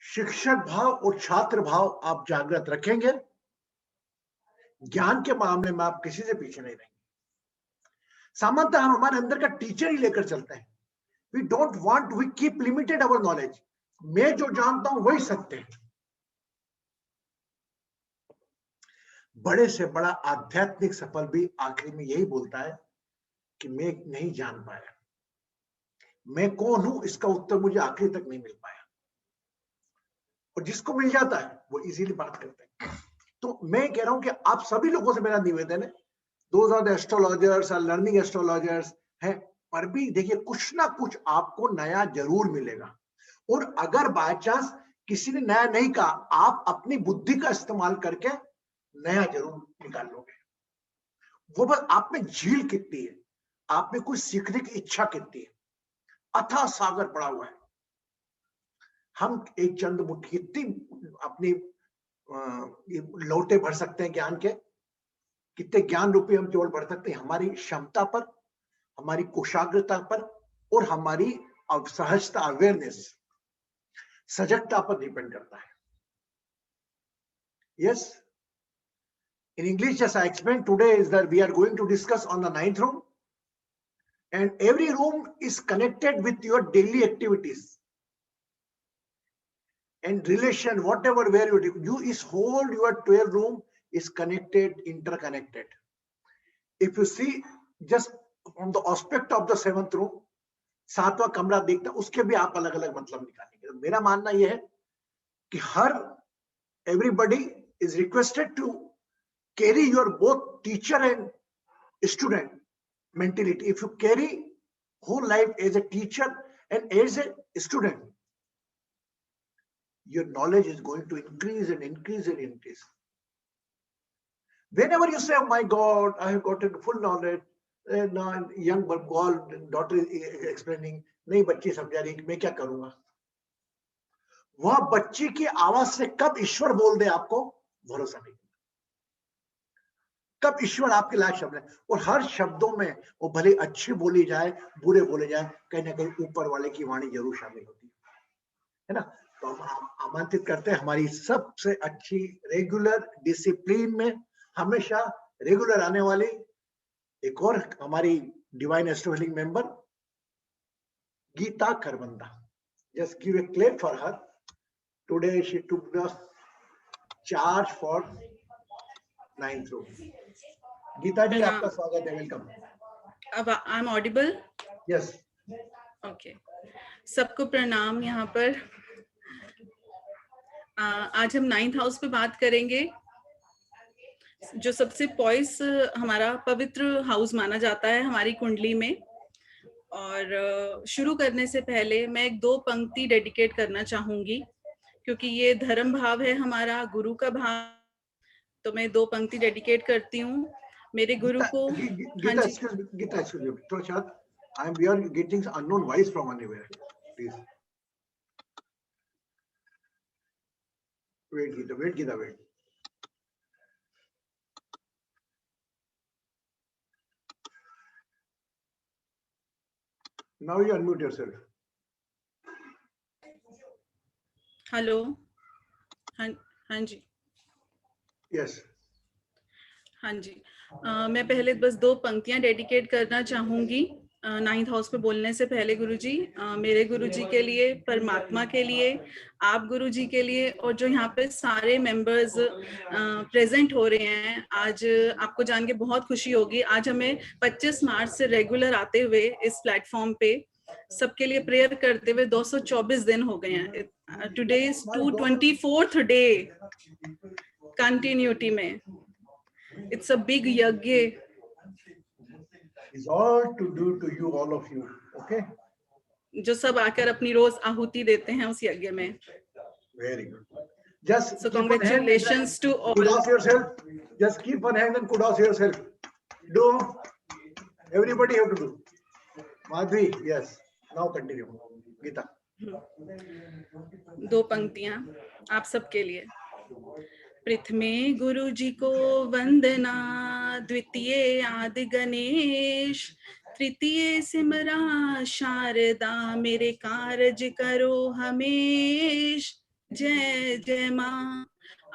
शिक्षक भाव और छात्र भाव आप जागृत रखेंगे, ज्ञान के मामले में आप किसी से पीछे नहीं रहेंगे। सामान्यतः हम हमारे अंदर का टीचर ही लेकर चलते हैं। We don't want, we keep limited our knowledge. मैं जो जानता हूं वही सत्य है। बड़े से बड़ा आध्यात्मिक सफल भी आखिरी में यही बोलता है कि मैं नहीं जान पाया, मैं कौन हूं इसका उत्तर मुझे आखिरी तक नहीं मिल पाया। और जिसको मिल जाता है वो इजीली बात करते हैं। तो मैं कह रहा हूं कि आप सभी लोगों से मेरा निवेदन है, those are the astrologers are learning astrologers हैं, पर भी देखिए कुछ ना कुछ आपको नया जरूर मिलेगा। और अगर बाय चांस किसी ने नया नहीं कहा, आप अपनी बुद्धि का इस्तेमाल करके नया जरूर निकाल लोगे। वो बस आप में झील कितनी है, आप में कुछ सीखने की इच्छा कितनी है, अथाह सागर पड़ा हुआ है। हम एक चंद मुट्ठी कितनी अपनी लोटे भर सकते हैं ज्ञान के, कितने ज्ञान रूपी हम केवल भर सकते हैं हमारी क्षमता पर, हमारी कुशाग्रता पर और हमारी सहजता, अवेयरनेस, सजगता पर डिपेंड करता है। Yes, in English, as I explained today, is that we are going to discuss on the 9th room, and every room is connected with your daily activities and relation, whatever where you do. You is whole your 12 room is connected, interconnected. If you see just from the aspect of the 7th room, 7वां कमरा देखता, उसके भी आप अलग अलग मतलब निकालेंगे। तो मेरा मानना यह है कि हर everybody is requested to carry your both teacher and student mentality. If you carry whole life as a teacher and as a student, your knowledge is going to increase and increase and increase. Whenever you say, oh my God, I have gotten full knowledge, now young girl, daughter is explaining, नहीं बच्ची समझा रही, मैं क्या करूंगा? वह बच्ची की आवाज से कब ईश्वर बोल दे आपको, भरोसा नहीं। कब ईश्वर आपके लायक शब्द है, और हर शब्दों में वो भले अच्छी बोली जाए, बुरे बोले जाए, कहीं ना कहीं ऊपर वाले की वाणी जरूर शामिल होती है ना। तो हम आमंत्रित करते हैं हमारी सबसे अच्छी रेगुलर डिसिप्लिन में हमेशा रेगुलर आने वाली एक और हमारी divine astro healing member Geeta Kharbanda. Just give a clap for her. Today she took the charge for 9th room. Geeta ji, आपका स्वागत है, वेलकम। अब I am audible? Yes, okay. सबको प्रणाम। यहाँ पर आज हम 9th हाउस पे बात करेंगे, जो सबसे पॉइस हमारा पवित्र हाउस माना जाता है हमारी कुंडली में। और शुरू करने से पहले मैं एक 2 पंक्ति डेडिकेट करना चाहूंगी, क्योंकि ये धर्म भाव है हमारा, गुरु का भाव। तो मैं 2 पंक्ति डेडिकेट करती हूँ मेरे गुरु को। गीता, excuse me, थोड़ा शायद we are getting unknown voice from anywhere. Please wait, Gita, wait. Now you unmute yourself. Hello, हाँ जी, Yes. हाँ जी। मैं पहले बस 2 पंक्तियां डेडिकेट करना चाहूंगी 9th हाउस पे बोलने से पहले। गुरुजी, मेरे गुरुजी के लिए, परमात्मा के लिए, आप गुरुजी के लिए, और जो यहाँ पे सारे मेंबर्स प्रेजेंट हो रहे हैं आज, आपको जान के बहुत खुशी होगी। आज हमें 25 मार्च से रेगुलर आते हुए इस प्लेटफॉर्म पे सबके लिए प्रेयर करते हुए 224 दिन हो गए हैं। Today is 224th day continuity में। It's a big yagya. It's all to do to you, all of you. Okay. जो सब आकर अपनी रोज आहुति देते हैं उस यज्ञ में। Very good. Just so congratulations to all. Kudos yourself. Just keep one hand and kudos yourself. Do. Everybody have to do. Madhvi, yes. Now continue. Gita. 2 पंक्तियां आप सबके लिए। प्रथमे गुरु जी को वंदना, द्वितीय आदि गणेश, तृतीय सिमरा शारदा, मेरे कारज करो हमेश, जय जय माँ,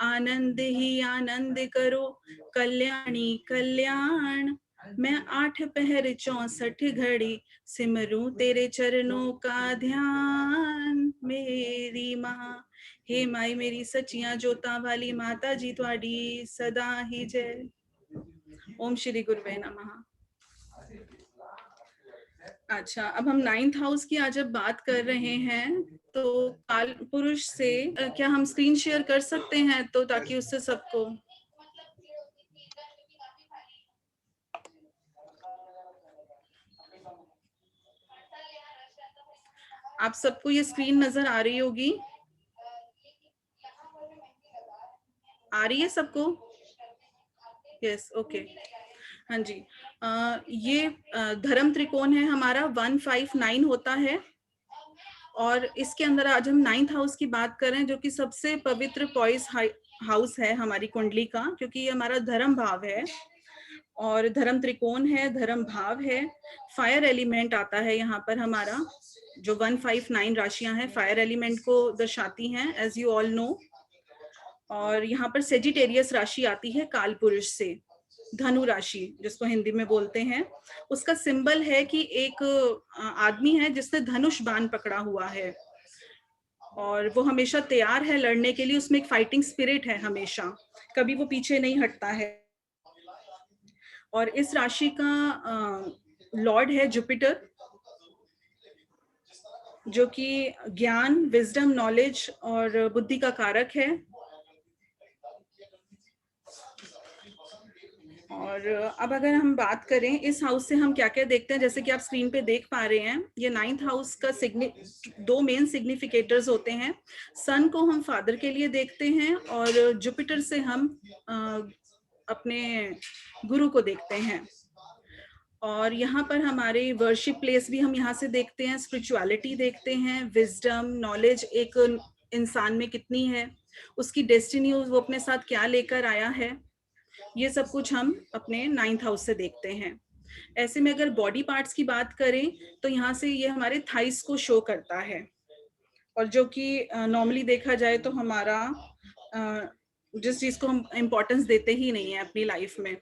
आनंद ही आनंद करो, कल्याणी कल्याण। मैं 8 पहर 64 घड़ी सिमरूं तेरे चरणों का ध्यान। मेरी माँ, हे माई मेरी सचिया जोता वाली माता जी ਤੁਹਾਡੀ सदा ही जय। ओम श्री गुरुवे नमः। अच्छा, अब हम 9th हाउस की आज जब बात कर रहे हैं तो काल पुरुष से क्या हम स्क्रीन शेयर कर सकते हैं, तो ताकि उससे सबको आप सबको ये स्क्रीन नजर आ रही होगी, आ रही है सबको? Yes, okay. हाँ जी, ये धर्म त्रिकोण है हमारा, 159 होता है। और इसके अंदर आज हम 9th हाउस की बात कर रहे हैं, जो कि सबसे पवित्र पॉइस हाउस है हमारी कुंडली का, क्योंकि ये हमारा धर्म भाव है और धर्म त्रिकोण है, धर्म भाव है। फायर एलिमेंट आता है यहाँ पर हमारा, जो 159 राशियां हैं फायर एलिमेंट को दर्शाती हैं, एज यू ऑल नो। और यहाँ पर सेजिटेरियस राशि आती है काल पुरुष से, धनु राशि जिसको हिंदी में बोलते हैं। उसका सिंबल है कि एक आदमी है जिसने धनुष बाण पकड़ा हुआ है और वो हमेशा तैयार है लड़ने के लिए, उसमें एक फाइटिंग स्पिरिट है हमेशा, कभी वो पीछे नहीं हटता है। और इस राशि का लॉर्ड है जुपिटर, जो कि ज्ञान, विजडम, नॉलेज और बुद्धि का कारक है। और अब अगर हम बात करें इस हाउस से हम क्या क्या देखते हैं, जैसे कि आप स्क्रीन पे देख पा रहे हैं, ये 9th हाउस का दो मेन सिग्निफिकेटर्स होते हैं। सन को हम फादर के लिए देखते हैं और जुपिटर से हम अपने गुरु को देखते हैं। और यहाँ पर हमारे वर्शिप प्लेस भी हम यहाँ से देखते हैं, स्पिरिचुअलिटी देखते हैं, विजडम, नॉलेज एक इंसान में कितनी है, उसकी डेस्टिनी वो अपने साथ क्या लेकर आया है, ये सब कुछ हम अपने 9th हाउस से देखते हैं। ऐसे में अगर बॉडी पार्ट्स की बात करें तो यहाँ से ये हमारे थाइस को शो करता है, और जो कि नॉर्मली देखा जाए तो हमारा जिस चीज को हम इम्पोर्टेंस देते ही नहीं है अपनी लाइफ में,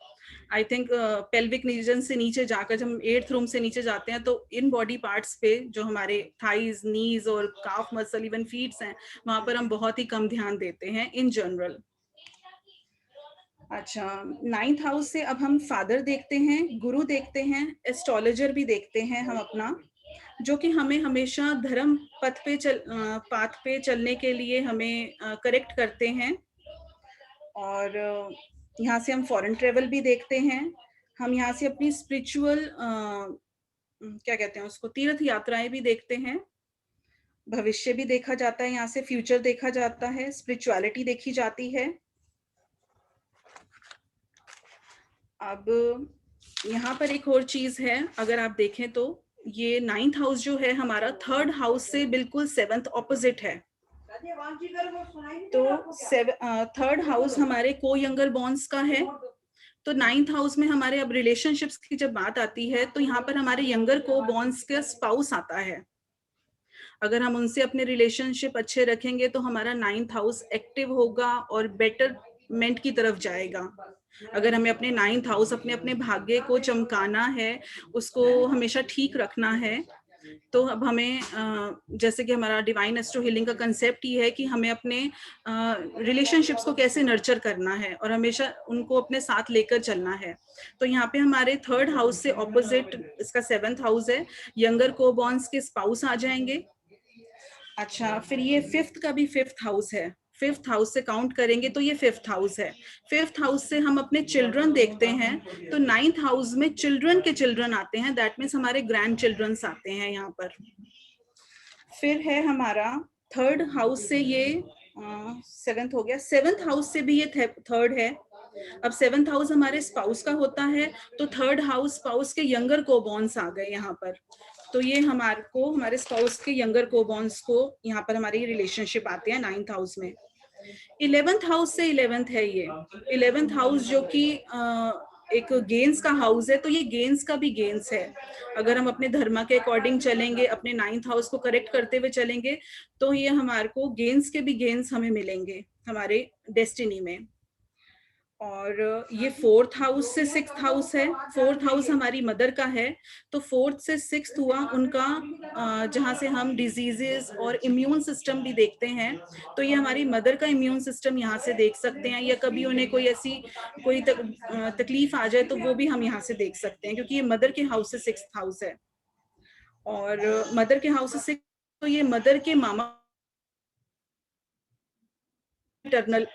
आई थिंक पेल्विक रीजन से नीचे जाकर जब हम 8th रूम से नीचे जाते हैं तो इन बॉडी पार्ट्स पे जो हमारे थाइज, नीज और काफ मसल, इवन फीट्स हैं, वहां पर हम बहुत ही कम ध्यान देते हैं इन जनरल। अच्छा, 9th हाउस से अब हम फादर देखते हैं, गुरु देखते हैं, एस्ट्रोलॉजर भी देखते हैं हम अपना, जो कि हमें हमेशा धर्म पाथ पे चलने के लिए हमें करेक्ट करते हैं। और यहाँ से हम फॉरेन ट्रेवल भी देखते हैं, हम यहाँ से अपनी स्पिरिचुअल क्या कहते हैं उसको, तीर्थ यात्राएं भी देखते हैं, भविष्य भी देखा जाता है, यहाँ से फ्यूचर देखा जाता है, स्पिरिचुअलिटी देखी जाती है। अब यहाँ पर एक और चीज है, अगर आप देखें तो ये 9th हाउस जो है हमारा 3rd हाउस से बिल्कुल 7th ऑपोजिट है। तो 3rd हाउस हमारे को यंगर बॉन्ड्स का है, तो 9th हाउस में हमारे अब रिलेशनशिप्स की जब बात आती है तो यहाँ पर हमारे यंगर को बॉन्ड्स का स्पाउस आता है। अगर हम उनसे अपने रिलेशनशिप अच्छे रखेंगे तो हमारा 9th हाउस एक्टिव होगा और बेटरमेंट की तरफ जाएगा। अगर हमें अपने 9th हाउस, अपने भाग्य को चमकाना है, उसको हमेशा ठीक रखना है, तो अब हमें जैसे कि हमारा डिवाइन एस्ट्रो हीलिंग का कंसेप्ट ही है कि हमें अपने रिलेशनशिप्स को कैसे नर्चर करना है और हमेशा उनको अपने साथ लेकर चलना है। तो यहाँ पे हमारे 3rd हाउस से ऑपोजिट इसका 7th हाउस है, यंगर को बॉन्ड्स के स्पाउस आ जाएंगे। अच्छा, फिर ये 5th का भी 5th हाउस है, 5th हाउस से काउंट करेंगे तो ये 5th हाउस है। 5th हाउस से हम अपने चिल्ड्रन देखते हैं, तो 9th हाउस में चिल्ड्रन के चिल्ड्रन आते हैं, दैट मीन्स हमारे ग्रैंड चिल्ड्रंस आते हैं यहाँ पर। फिर है हमारा 3rd हाउस से ये 7th हो गया, 7th हाउस से भी ये 3rd है। अब 7th हाउस हमारे स्पाउस का होता है, तो 3rd हाउस स्पाउस के यंगर को बॉन्ड्स आ गए यहाँ पर, तो ये हमारे स्पाउस के यंगर को बॉन्ड्स को यहाँ पर हमारी रिलेशनशिप आते हैं 9th हाउस में। 11th हाउस से 11th है ये 11th हाउस, जो कि एक गेंस का हाउस है, तो ये गेंस का भी गेंस है। अगर हम अपने धर्म के अकॉर्डिंग चलेंगे, अपने 9th हाउस को करेक्ट करते हुए चलेंगे, तो ये हमारे को गेंस के भी गेंस हमें मिलेंगे हमारे डेस्टिनी में। और ये 4th हाउस से 6th हाउस है। 4th हाउस हमारी मदर का है, तो 4th से 6th हुआ उनका, जहाँ से हम डिजीजेस और इम्यून सिस्टम भी देखते हैं। तो ये हमारी मदर का इम्यून सिस्टम यहाँ से देख सकते हैं, या कभी उन्हें कोई ऐसी कोई तकलीफ आ जाए तो वो भी हम यहाँ से देख सकते हैं, क्योंकि ये मदर के हाउस से 6th हाउस है। और मदर के हाउस से तो ये मदर के मामा इटर्नल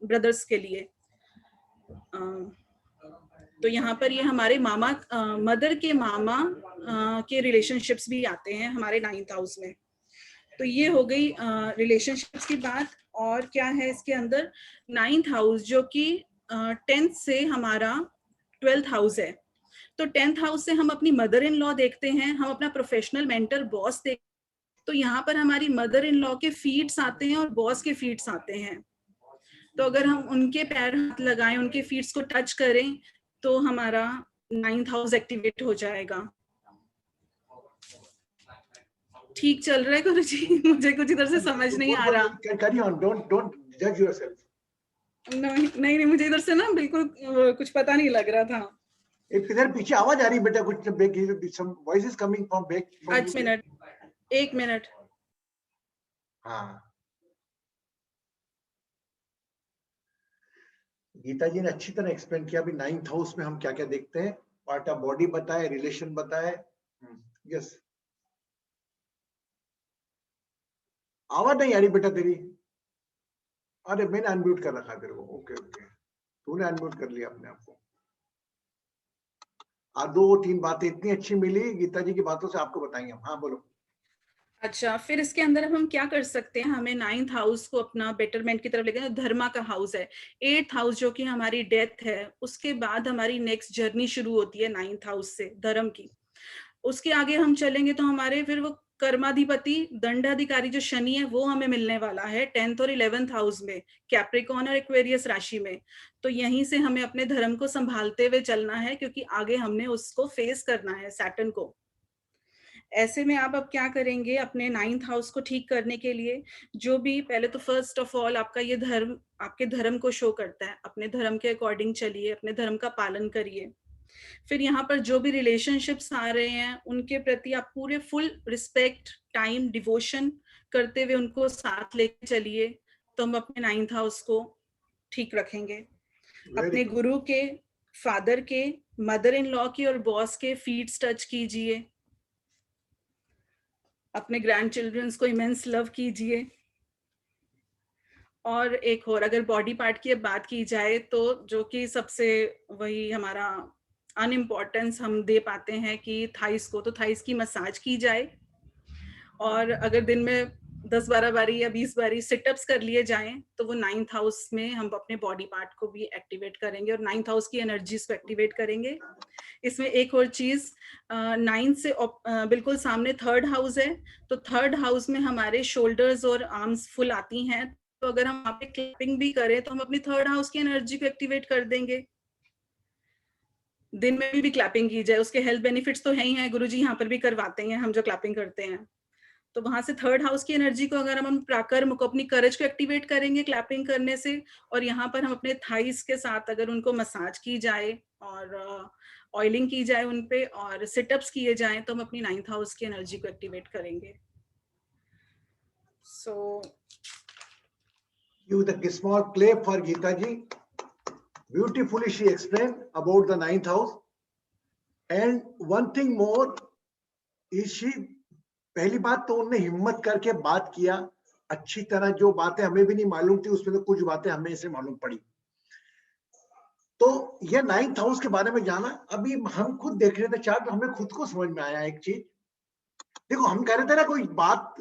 ब्रदर्स के लिए, तो यहाँ पर ये हमारे मामा, मदर के मामा के रिलेशनशिप्स भी आते हैं हमारे 9th हाउस में। तो ये हो गई रिलेशनशिप्स की बात। और क्या है इसके अंदर, 9th हाउस जो कि 10th से हमारा 12th हाउस है। तो 10th हाउस से हम अपनी मदर इन लॉ देखते हैं, हम अपना प्रोफेशनल मेंटर बॉस देखते हैं। तो यहाँ पर हमारी मदर इन लॉ के फीट्स आते हैं और बॉस के फीट्स आते हैं। तो अगर हम उनके पैर हाथ लगाएं, उनके फीट्स को टच करें, तो हमारा 9th हाउस एक्टिवेट हो जाएगा। ठीक चल रहा है गुरुजी? मुझे कुछ इधर से समझ नहीं आ रहा। Carry on, don't judge yourself. नहीं, मुझे इधर से ना बिल्कुल कुछ पता नहीं लग रहा था। इधर पीछे आवाज आ रही बेटा, कुछ some voice is coming from back. एक मिनट। हाँ, गीता जी ने अच्छी तरह एक्सप्लेन किया अभी 9th हाउस में हम क्या क्या देखते हैं, पार्ट ऑफ बॉडी बताए, रिलेशन बताए। यस, आवाज नहीं आ रही बेटा तेरी। अरे मैंने अनम्यूट कर रखा तेरे को। ओके, तूने अनम्यूट कर लिया अपने आप को। 2-3 बातें इतनी अच्छी मिली गीता जी की बातों से, आपको बताएंगे हम। हाँ बोलो। अच्छा, फिर इसके अंदर अब हम क्या कर सकते हैं, हमें 9th हाउस को अपना बेटरमेंट की तरफ लेकर, धर्मा का हाउस है। 8th हाउस जो कि हमारी डेथ है, उसके बाद हमारी नेक्स्ट जर्नी शुरू होती है 9th हाउस से धर्म की। उसके आगे हम चलेंगे तो हमारे फिर वो कर्माधिपति दंडाधिकारी जो शनि है वो हमें मिलने वाला है 10th और 11th हाउस में, कैप्रिकॉर्न और एक्वेरियस राशि में। तो यहीं से हमें अपने धर्म को संभालते हुए चलना है, क्योंकि आगे हमने उसको फेस करना है, सैटर्न को। ऐसे में आप अब क्या करेंगे, अपने 9th हाउस को ठीक करने के लिए, जो भी पहले तो फर्स्ट ऑफ ऑल आपका ये धर्म आपके धर्म को शो करता है, अपने धर्म के अकॉर्डिंग चलिए, अपने धर्म का पालन करिए। फिर यहाँ पर जो भी रिलेशनशिप्स आ रहे हैं उनके प्रति आप पूरे फुल रिस्पेक्ट, टाइम, डिवोशन करते हुए उनको साथ लेके चलिए, तो हम अपने 9th हाउस को ठीक रखेंगे। अपने गुरु के, फादर के, मदर इन लॉ की और बॉस के फीट्स टच कीजिए। अपने ग्रैंड चिल्ड्रंस को इमेंस लव कीजिए। और एक और अगर बॉडी पार्ट की बात की जाए, तो जो कि सबसे वही हमारा अनइम्पोर्टेंस हम दे पाते हैं कि थाइस को, तो थाइस की मसाज की जाए। और अगर दिन में 10-12 बारी या 20 बारी सिटअप्स कर लिए जाएं, तो वो 9th हाउस में हम अपने बॉडी पार्ट को भी एक्टिवेट करेंगे और 9th हाउस की एनर्जीज को एक्टिवेट करेंगे। इसमें एक और चीज, 9th से बिल्कुल सामने 3rd हाउस है, तो 3rd हाउस में हमारे शोल्डर्स और आर्म्स फुल आती हैं। तो अगर हम वहाँ पे क्लैपिंग भी करें तो हम अपनी 3rd हाउस की एनर्जी को एक्टिवेट कर देंगे। दिन में भी क्लैपिंग की जाए, उसके हेल्थ बेनिफिट्स तो है ही हैं, गुरुजी यहाँ पर भी करवाते हैं हम जो क्लैपिंग करते हैं। तो वहां से 3rd हाउस की एनर्जी को अगर हम प्राकर्म को, अपनी करेज को एक्टिवेट करेंगे क्लैपिंग करने से, और यहाँ पर हम अपने थाइस के साथ अगर उनको मसाज की जाए और ऑयलिंग की जाए उन पे और सिटअप्स किए जाएं, तो हम अपनी 9th हाउस की एनर्जी को एक्टिवेट करेंगे। So give the small clap for Geeta ji. Beautifully she explained about the 9th house. And one thing more is she, पहली बात तो उन्होंने हिम्मत करके बात किया अच्छी तरह, जो बातें हमें भी नहीं मालूम थी उसमें तो कुछ बातें हमें से मालूम पड़ी। तो ये 9th हाउस के बारे में जाना, अभी हम खुद देख रहे थे चार्ट, हमें खुद को समझ में आया एक चीज। देखो हम कह रहे थे ना, कोई बात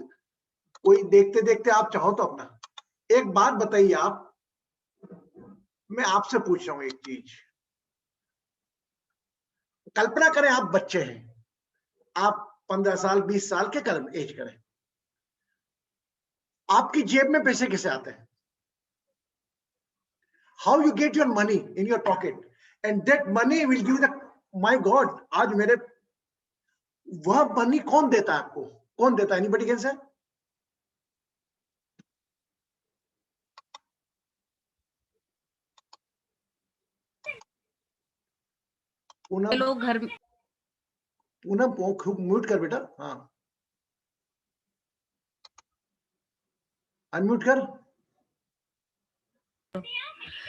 कोई देखते देखते आप चाहो तो अपना एक बात बताइए आप, मैं आपसे पूछ रहा हूं एक चीज। कल्पना करें आप बच्चे हैं, आप 15 साल 20 साल के एज करें, आपकी जेब में पैसे कैसे आते हैं? How you get your money in your pocket? And that money will give the, my God, आज मेरे, वह मनी कौन देता है आपको? कौन देता है? Anybody can say? पूनम, लोग घर में, पूनम म्यूट कर बेटा, हाँ अनम्यूट कर।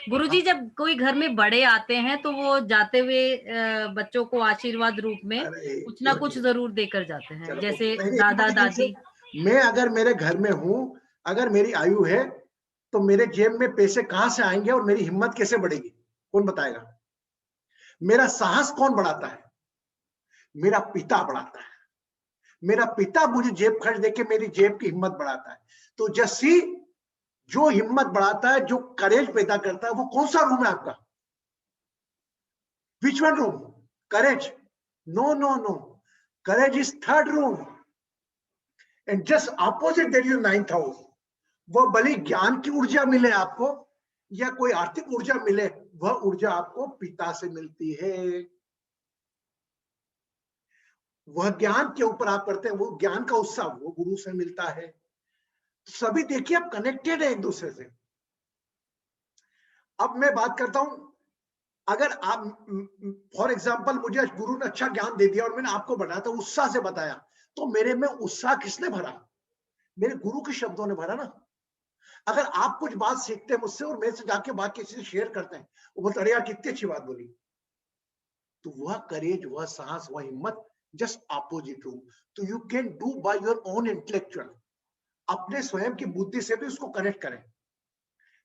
गुरुजी जब कोई घर में बड़े आते हैं तो वो जाते हुए बच्चों को आशीर्वाद रूप में अरे कुछ ना कुछ जरूर देकर जाते हैं, चलो, जैसे नहीं, दादा anybody can say? दादी। मैं अगर मेरे घर में हूं, अगर मेरी आयु है, तो मेरे जेब में पैसे कहां से आएंगे और मेरी हिम्मत कैसे बढ़ेगी? कौन बताएगा? मेरा साहस कौन बढ़ाता है? मेरा पिता बढ़ाता है। मेरा पिता मुझे जेब खर्च देके मेरी जेब की हिम्मत बढ़ाता है। तो जस्सी, जो हिम्मत बढ़ाता है, जो करेज पैदा करता है, वो कौन सा रूम है आपका? Which one room? Courage? No no no, courage is third room, and just opposite that is ninth house. वह भले ज्ञान की ऊर्जा मिले आपको या कोई आर्थिक ऊर्जा मिले, वह ऊर्जा आपको पिता से मिलती है। वह ज्ञान के ऊपर आप करते हैं, वो ज्ञान का उत्साह वो गुरु से मिलता है। सभी देखिए आप कनेक्टेड है एक दूसरे से। अब मैं बात करता हूं, अगर आप, फॉर एग्जाम्पल, मुझे गुरु ने अच्छा ज्ञान दे दिया और मैंने आपको बताया था, उत्साह से बताया, तो मेरे में उत्साह किसने भरा? मेरे गुरु के शब्दों ने भरा ना। अगर आप कुछ बात सीखते हैं मुझसे और मेरे से जाके बात किसी से शेयर करते हैं, वो बोलते अरे यार कितनी अच्छी बात बोली, तो वह करेज, वह साहस, वह हिम्मत जस्ट अपोजिट रूम। तो you can do by your own intellectual, अपने स्वयं की बुद्धि से भी उसको कनेक्ट करें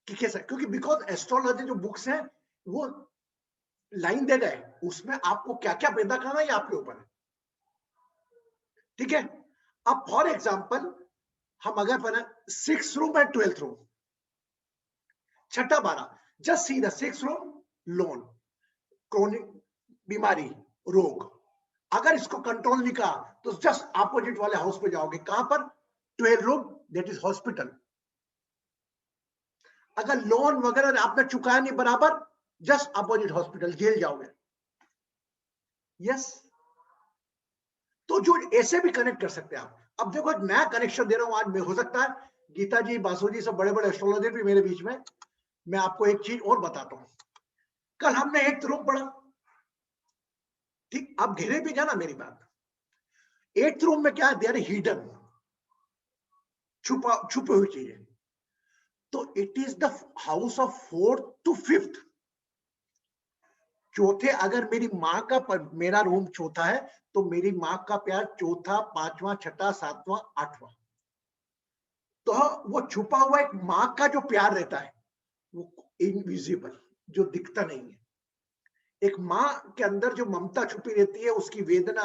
कि कैसे, क्योंकि बिकॉज एस्ट्रोलॉजी जो बुक्स हैं वो लाइन दे गए, उसमें आपको क्या क्या पैदा करना है ये आपके ऊपर है। ठीक है, अब फॉर एग्जाम्पल हम अगर बना 6th room and 12th room, छठा 12, just see the 6th room, loan, chronic बीमारी, रोग। अगर इसको कंट्रोल नहीं कहा तो जस्ट अपोजिट वाले हाउस पे जाओगे, कहां पर? 12th room, that is hospital. अगर लोन वगैरह आपने चुकाया नहीं बराबर, जस्ट अपोजिट हॉस्पिटल, जेल जाओगे। यस, तो जो ऐसे भी कनेक्ट कर सकते हैं आप। अब देखो एक नया कनेक्शन दे रहा हूं आज मैं, हो सकता है गीता जी, बासु जी, सब बड़े बड़े एस्ट्रोलॉजर भी मेरे बीच में। मैं आपको एक चीज और बताता हूं, कल हमने एक रूम पढ़ा, ठीक, अब घेरे भी जाना मेरी बात। 8th रूम में क्या है? दे आर हिडन, छुपे हुई चीजें। तो it is the house of 4th to 5th। चौथे, अगर मेरी माँ का मेरा रूम चौथा है, तो मेरी माँ का प्यार चौथा, 5वां, 6ठा, 7वां, 8वां। तो वो छुपा हुआ एक माँ का जो प्यार रहता है, वो इनविजिबल, जो दिखता नहीं है। एक माँ के अंदर जो ममता छुपी रहती है, उसकी वेदना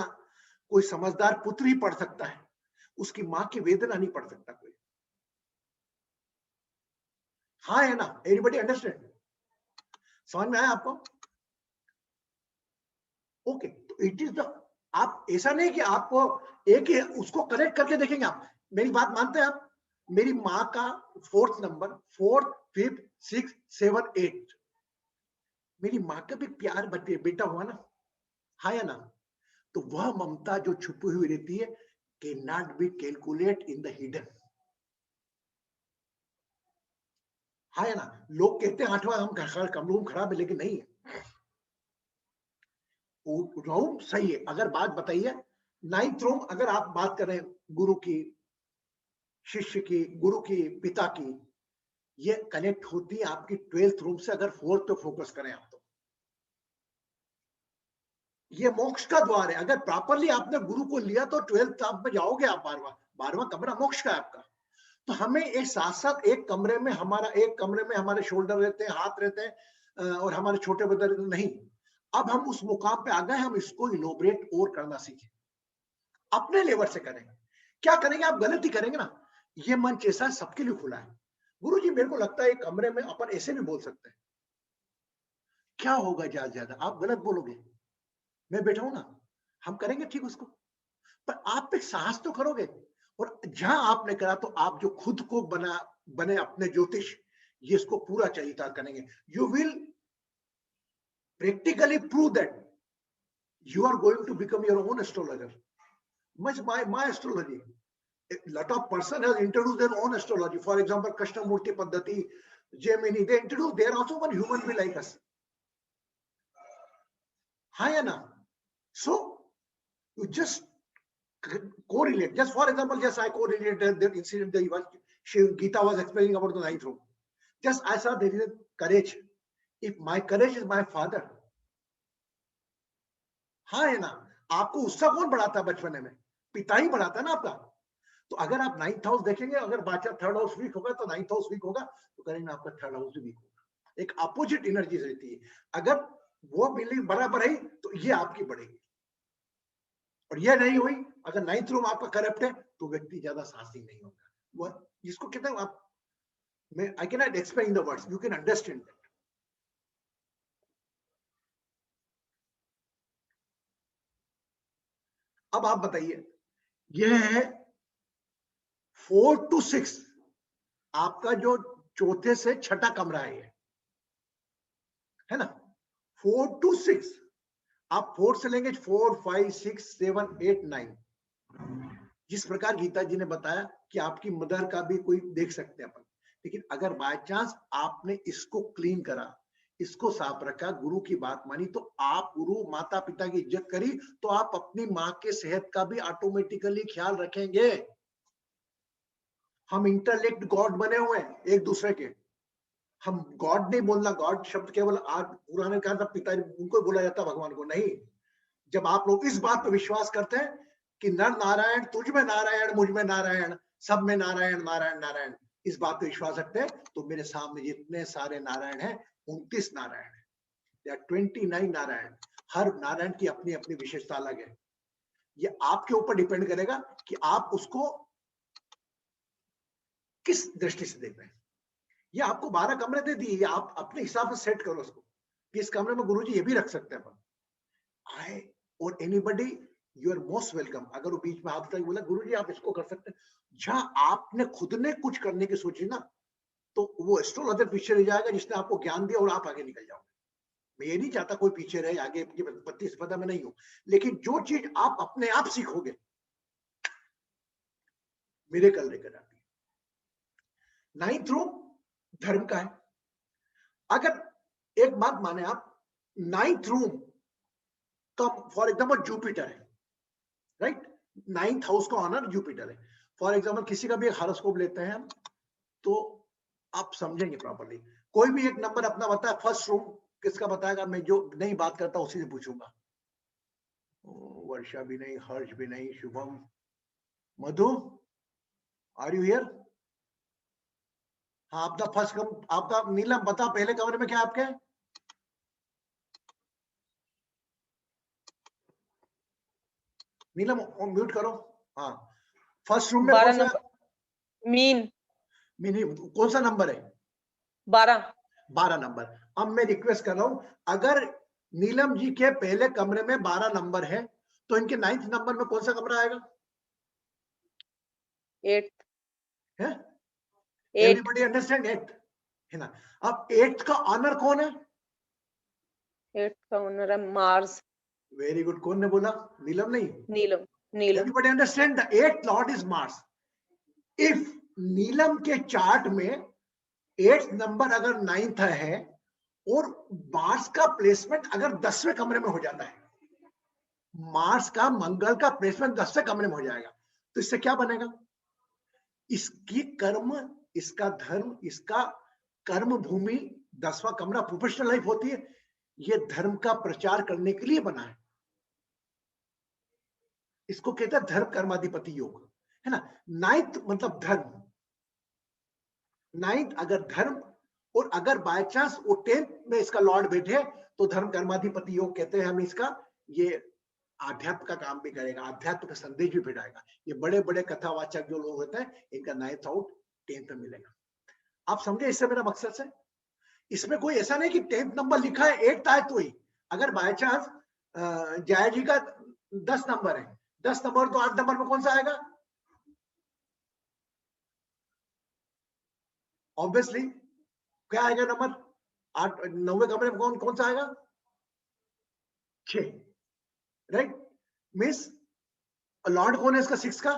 कोई समझदार पुत्र ही पढ़ सकता है, उसकी माँ की वेदना नहीं पढ़ सकता कोई। हाँ है ना? Everybody understand? समझ में आया आपको? ओके, तो इट इज द, आप ऐसा नहीं कि आपको एक ही उसको कनेक्ट करके देखेंगे आप। मेरी बात मानते हैं आप? मेरी माँ का 4th number, 4th, 5th, 6th, 7th, 8th, मेरी माँ का भी प्यार बेटा हुआ ना, हाँ या ना? तो वह ममता जो छुपी हुई रहती है, can not be calculate in the hidden. हाँ या ना? लोग कहते हैं 8वां रूम खराब है, लेकिन नहीं है, रूम सही है। अगर बात बताइए 9th रूम, अगर आप बात करें गुरु की, शिष्य की, गुरु की, पिता की, ये कनेक्ट होती है आपकी 12th रूम से। अगर 4th पे फोकस करें आप, तो ये मोक्ष का द्वार है। अगर प्रॉपरली आपने गुरु को लिया तो 12th आप में जाओगे आप, 12वां कमरा मोक्ष का है आपका। तो हमें एक साथ साथ एक कमरे में हमारे शोल्डर रहते हैं, हाथ रहते हैं, और हमारे छोटे बड़े रहते हैं, नहीं। अब हम उस मुकाम पे आ गए, हम इसको इलोबरेट और करना सीखें, अपने लेवल से करें। क्या करेंगे? आप गलती करेंगे ना। ये मंच ऐसा है, सबके लिए खुला है। गुरुजी मेरे को लगता है एक कमरे में अपन ऐसे भी बोल सकते हैं, क्या होगा ज्यादा से ज्यादा? आप गलत बोलोगे, मैं बैठा हूं ना, हम करेंगे ठीक उसको, पर आप एक साहस तो करोगे। और जहां आपने करा, तो आप जो खुद को बने अपने ज्योतिष, ये इसको पूरा चरितार्थ करेंगे। You will practically prove that you are going to become your own astrologer. Much my astrology. A lot of person has introduced their own astrology. For example, Krishnamurti Paddhati, Gemini, they introduce, they are also one human being like us. Hi, na? So you just correlate. Just for example, just I correlated the incident that Gita was explaining about the ninth room. Just I saw there is a courage. If my courage is my father, हाँ है ना, आपको उसका कौन बढ़ाता है बचपन में? पिता ही बढ़ाता है ना आपका. तो अगर आप 9th हाउस देखेंगे, अगर बाचा 3rd हाउस वीक होगा तो 9th हाउस वीक होगा, तो करेंगे आपका 3rd हाउस भी वीक होगा. एक अपोजिट एनर्जी रहती है. अगर वो बिल्ली बराबर है तो ये आपकी बढ़ेगी, और ये नहीं हुई, अगर 9th रूम आपका करप्ट है तो व्यक्ति ज्यादा साहसी नहीं होगा. वो जिसको कहते हैं आप, मैं I can not explain the words, you can understand that. अब आप बताइए, यह है 4 to 6 आपका जो चौथे से छठा कमरा है ना. 4 to 6 आप 4 से लेंगे 4, 5, 6, 7, 8, 9. जिस प्रकार गीता जी ने बताया कि आपकी मदर का भी कोई देख सकते हैं अपन, लेकिन अगर बाय चांस आपने इसको क्लीन करा, इसको साफ रखा, गुरु की बात मानी, तो आप गुरु माता पिता की इज्जत करी, तो आप अपनी माँ के सेहत का भी ऑटोमेटिकली ख्याल रखेंगे. हम इंटरलेक्ट गॉड बने हुए हैं एक दूसरे के. हम गॉड नहीं बोलना, गॉड शब्द केवल आज पुराने कहा था पिता, उनको बोला जाता भगवान को नहीं. जब आप लोग इस बात पर विश्वास करते हैं कि नर नारायण, तुझ में नारायण, मुझ में नारायण, सब में नारायण, नारायण नारायण, इस बात पे विश्वास रखते हैं, तो मेरे सामने जितने सारे नारायण हैं 29 नारायण है. 29 नारायण. हर नारायण की अपनी अपनी विशेषता अलग है. ये आपके ऊपर डिपेंड करेगा कि आप उसको किस दृष्टि से देख रहे हैं. ये आपको 12 कमरे दे दिए, आप अपने हिसाब से सेट करो उसको कि इस कमरे में गुरुजी ये भी रख सकते हैं अपन. आई और anybody, you are most welcome. अगर वो बीच में हाथ तक बोला गुरुजी आप इसको कर सकते हैं, जहां आपने खुद ने कुछ करने की सोची ना, तो वो एस्ट्रोलॉजर पीछे रह जाएगा जिसने आपको ज्ञान दिया, और आप आगे निकल जाओगे. मैं ये नहीं चाहता कोई पीछे रहे, आगे पत्ती स्पर्धा में नहीं हूं, लेकिन जो चीज आप अपने आप सीखोगे, मिरेकल लेकर आती है. 9th रूम धर्म का है. अगर एक बात माने आप, 9th रूम का फॉर एग्जाम्पल जुपिटर है, राइट. 9th हाउस का ऑनर जुपिटर है. फॉर एग्जाम्पल किसी का भी एक हॉरोस्कोप लेते हैं हम, तो आप समझेंगे प्रॉपर्ली. कोई भी एक नंबर अपना बताया, फर्स्ट रूम किसका बताएगा, मैं जो नहीं बात करता उसी से पूछूंगा. वर्षा भी नहीं, हर्ष भी नहीं, शुभम, मधु, आर यू हियर? हाँ, आपका फर्स्ट आपका नीलम बता, पहले कमरे में क्या आपके? नीलम म्यूट करो. हाँ, फर्स्ट रूम में 12 कौन सा? Number mean. कौन सा नंबर है? 12 नंबर. अब मैं रिक्वेस्ट कर रहा हूं, अगर नीलम जी के पहले कमरे में 12 नंबर है, तो इनके 9th नंबर में कौन सा कमरा आएगा? 8 है? 8 एवरीबॉडी अंडरस्टैंड 8 है ना. अब 8 का ऑनर कौन है? 8 का ओनर है मार्स. Very good. कौन ने बोला? नीलम नहीं, Neelam. Neelam. Everybody understand the 8th lord is Mars. If Neelam के चार्ट में 8th नंबर अगर 9th है, और मार्स का प्लेसमेंट अगर 10वें कमरे में हो जाता है, मार्स का मंगल का प्लेसमेंट 10वें कमरे में हो जाएगा, तो इससे क्या बनेगा? इसकी कर्म, इसका धर्म, इसका कर्म भूमि 10वां कमरा प्रोफेशनल लाइफ होती है. ये धर्म का प्रचार करने के लिए बना है. इसको कहते हैं धर्म कर्माधिपति योग, है ना. 9th मतलब धर्म. 9th अगर धर्म, और अगर बाय चांस वो 10th में इसका लॉर्ड बैठे, तो धर्म कर्माधिपति योग कहते हैं हम इसका. ये आध्यात्म का काम भी करेगा, आध्यात्म का संदेश भी भेजाएगा. ये बड़े बड़े कथावाचक जो लोग होते हैं, इनका 9th आउट 10th में मिलेगा. आप समझे इससे मेरा मकसद से? इसमें कोई ऐसा नहीं कि 10th नंबर लिखा है 8th आए तो ही. अगर बाय चांस जया जी का 10 नंबर है, 10 नंबर तो 8 नंबर में कौन सा आएगा? ऑब्वियसली क्या आएगा नंबर? 8 9वें कमरे में कौन सा आएगा? 6, राइट? मिस लॉर्ड कौन है इसका 6 का?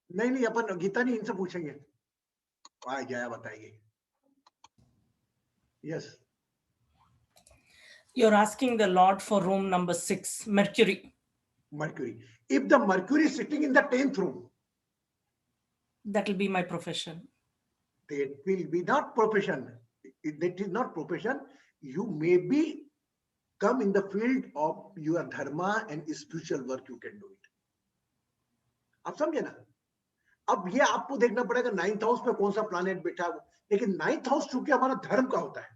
नहीं, अपन गीता नहीं, इनसे पूछेंगे। जया बताइए। Yes, You're asking the Lord for room number 6, Mercury. Mercury. If the Mercury is sitting in the 10th room, That will be my profession. that will be not profession. That is not profession. You may be come in the field of your dharma and spiritual work. You can do it. आप समझे ना? अब ये आपको देखना पड़ेगा 9th house में कौन सा प्लैनेट बैठा है, लेकिन 9th हाउस चूंकि हमारा धर्म का होता है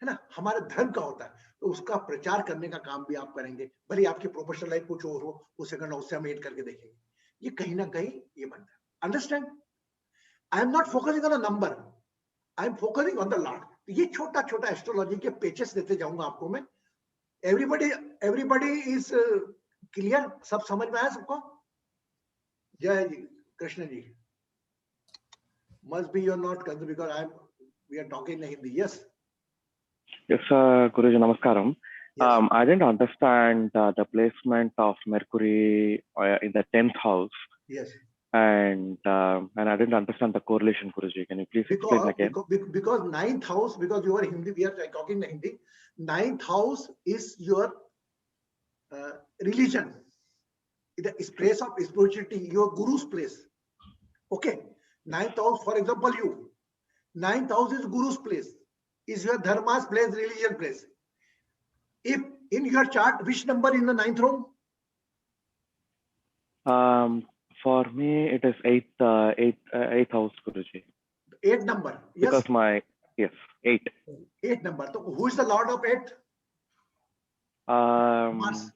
ना, हमारे धर्म का होता है, तो उसका प्रचार करने का काम भी आप करेंगे। भले आपकी प्रोफेशनल लाइफ कुछ और हो, वो सेकंड हाउस से हम ऐड करके देखेंगे। ये कहीं ना कहीं ये बनता है। Understand? I am not focusing on a number, I am focusing on the Lord. ये छोटा छोटा एस्ट्रोलॉजी के पेजेस देते जाऊंगा आपको मैं। Everybody is clear? सब समझ में आया सबको? जय जी Krishna ji. Must be you're not concerned because we are talking in Hindi. Yes. Yes, Guruji, namaskaram. Yes. I didn't understand the placement of Mercury in the 10th house, Yes. and I didn't understand the correlation, Guruji. Can you please explain again? Because 9th house, because you are Hindi, we are talking in Hindi. 9th house is your religion, the place of spirituality, your guru's place. Okay. 9th house, for example, you. 9th house is guru's place, is your dharma's place, religion place. If in your chart, which number in the 9th room? For me, it is 8th house, Guruji. 8 number. Yes. Because 8. 8 number. So who is the lord of 8? Mars.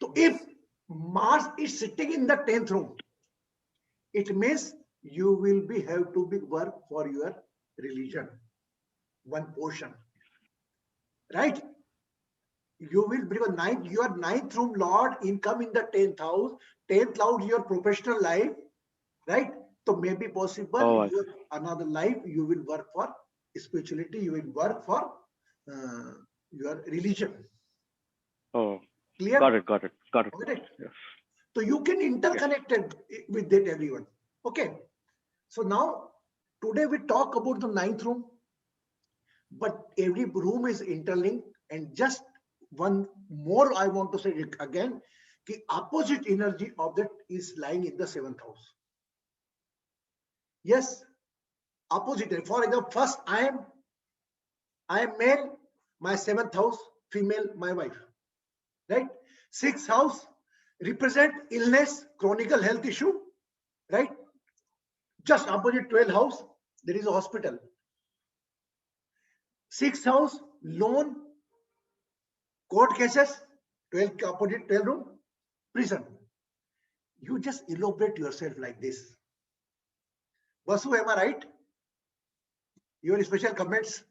So if Mars is sitting in the 10th room, it means you will have to work for your religion, one portion, right? You will bring your 9th room lord income in the 10th house. 10th house your professional life, right? So maybe possible another life you will work for spirituality, you will work for your religion. Oh, clear? Got it. Okay. Yes. So you can interconnected with that, everyone. Okay. So now today we talk about the 9th room, but every room is interlinked. And just one more I want to say again, the opposite energy of that is lying in the 7th house. Yes, opposite. For example, first I am male, my 7th house, female, my wife, right? 6th house represent illness, chronic health issue, right? Just opposite 12th house, there is a hospital. 6th house, loan, court cases. 12th opposite 12th room, prison. You just elaborate yourself like this. Vasu, am I right? Your special comments?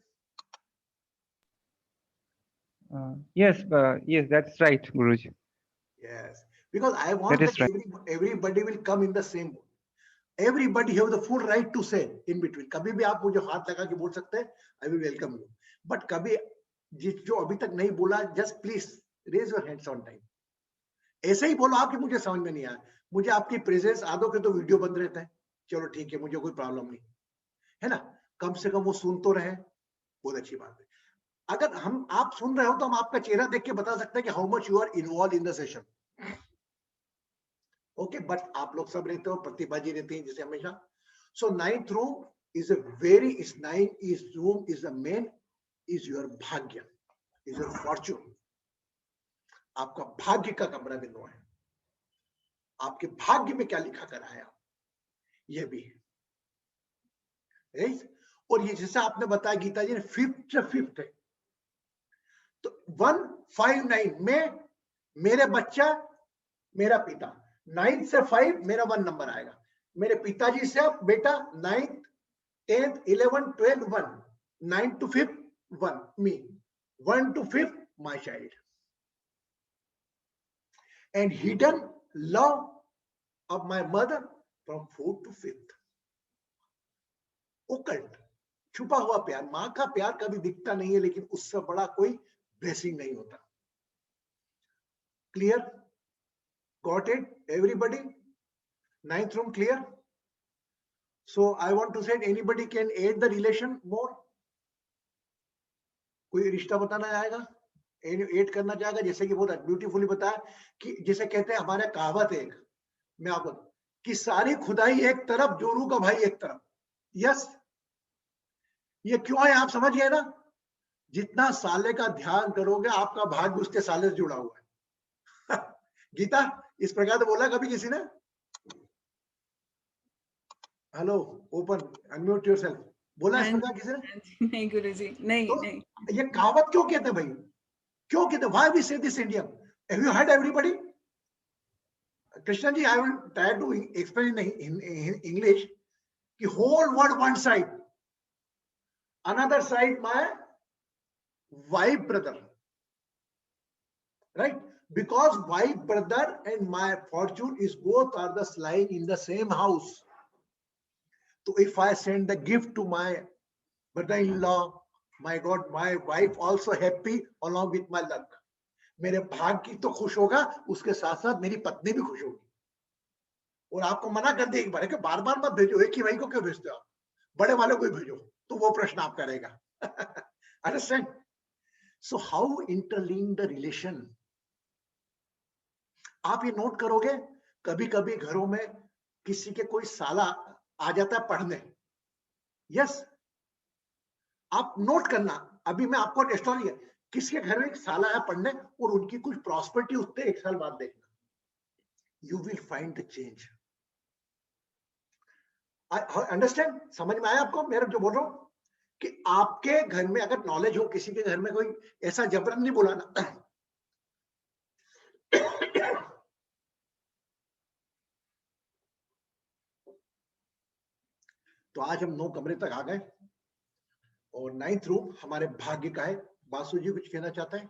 Yes, that's right, Guruji. Yes, because I want that right. everybody will come in the same. Everybody have the full right to say in between. कभी भी आप मुझे हाथ लगा के बोल सकते हैं, I will welcome you. But कभी जो अभी तक नहीं बोला, just please raise your hands on time. ऐसे ही बोलो आपकी मुझे समझ में नहीं आया, मुझे आपकी प्रेजेंस आदो के तो वीडियो बंद रहता है, चलो ठीक है, मुझे कोई प्रॉब्लम नहीं है ना, कम से कम वो सुन तो रहे, बहुत अच्छी बात है। अगर आप सुन रहे हो तो हम आपका चेहरा देख के बता सकते हैं कि how much you are involve in the session. Okay, but आप लोग सब रहते हो, प्रतिभा जी रहती है जैसे हमेशा। सो 9th room is a very room is a main is your भाग्य, इज योर फॉर्च्यून। आपका भाग्य का कमरा बिंदु है, आपके भाग्य में क्या लिखा कर आया ये भी है। और ये जैसे आपने बताया गीता जी ने 5th है, तो 159 में मेरे बच्चा मेरा पिता, 9 से 5 मेरा 1 नंबर आएगा, मेरे पिताजी से बेटा 9th 10th 11th 12th 1, 9 to 5th 1 me, 1 to 5th my child. And hidden love of my mother from 4th to 5th. Occult छुपा हुआ प्यार, माँ का प्यार कभी दिखता नहीं है, लेकिन उससे बड़ा कोई ब्लेसिंग नहीं होता। Clear? Got it everybody? 9th room clear? So I want to say anybody can add the relation more? कोई रिश्ता बताना चाहेगा, ऐड करना चाहेगा? जैसे कि बहुत ब्यूटीफुली बताया कि जैसे कहते हैं हमारे कहावत है एक, मैं आपको कि सारी खुदाई एक तरफ, जोरू का भाई एक तरफ। यस, ये क्यों है आप समझ गए ना? जितना साले का ध्यान करोगे आपका भाग्य उसके साले से जुड़ा हुआ है। गीता इस प्रकार से बोला कभी किसी ने? हेलो, ओपन, अनम्यूट योरसेल्फ, बोला इस प्रकार किसी ने? नहीं गुरुजी, नहीं तो नहीं। ये कहावत क्यों कहते हैं भाई? क्यों कहते? Why we say this Indian? Have you heard everybody? Krishna ji, I will try to explain in English कि whole world one side, another side my wife brother, right? Because wife brother and my fortune is both are the lying in the same house. So if I send the gift to my brother-in-law, my God, my wife also happy along with my luck. मेरे भाग्य तो खुश होगा, उसके साथ साथ मेरी पत्नी भी खुश होगी। और आपको मना कर दे एक बार कि बार बार मत भेजो, एक ही भाई को क्यों भेजते हो आप? बड़े वाले को ही भेजो, तो वो प्रश्न आपका रहेगा। Understand? So how interlink the relation? आप ये नोट करोगे, कभी कभी घरों में किसी के कोई साला आ जाता है पढ़ने। यस, आप नोट करना, अभी मैं आपको एस्ट्रोलॉजी है, किसके घर में एक साला आया पढ़ने और उनकी कुछ प्रॉस्पेरिटी उससे 1 साल बाद देखना, you will find the change. Understand? समझ में आया आपको मेरा जो बोल रहा हूं? कि आपके घर में अगर नॉलेज हो, किसी के घर में कोई ऐसा जबरन नहीं बोला ना, तो आज हम 9 कमरे तक आ गए और 9th रूम हमारे भाग्य का है। बासु जी कुछ कहना चाहते हैं?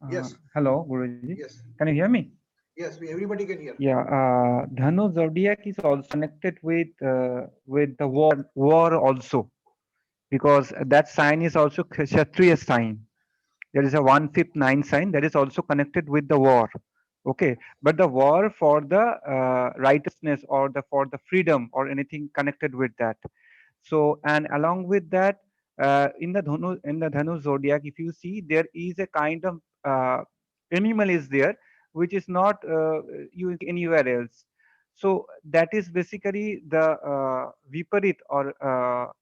Yes. Hello, Guruji. Yes. Can you hear me? Yes, everybody can hear. Yeah. Dhanu zodiac is also connected with the war also, because that sign is also Kshatriya sign. There is a 1/5 9 sign that is also connected with the war. Okay, but the war for the righteousness or for the freedom or anything connected with that. So, and along with that, in the Dhanu zodiac, if you see, there is a kind of animal is there which is not used anywhere else. So that is basically the viparit or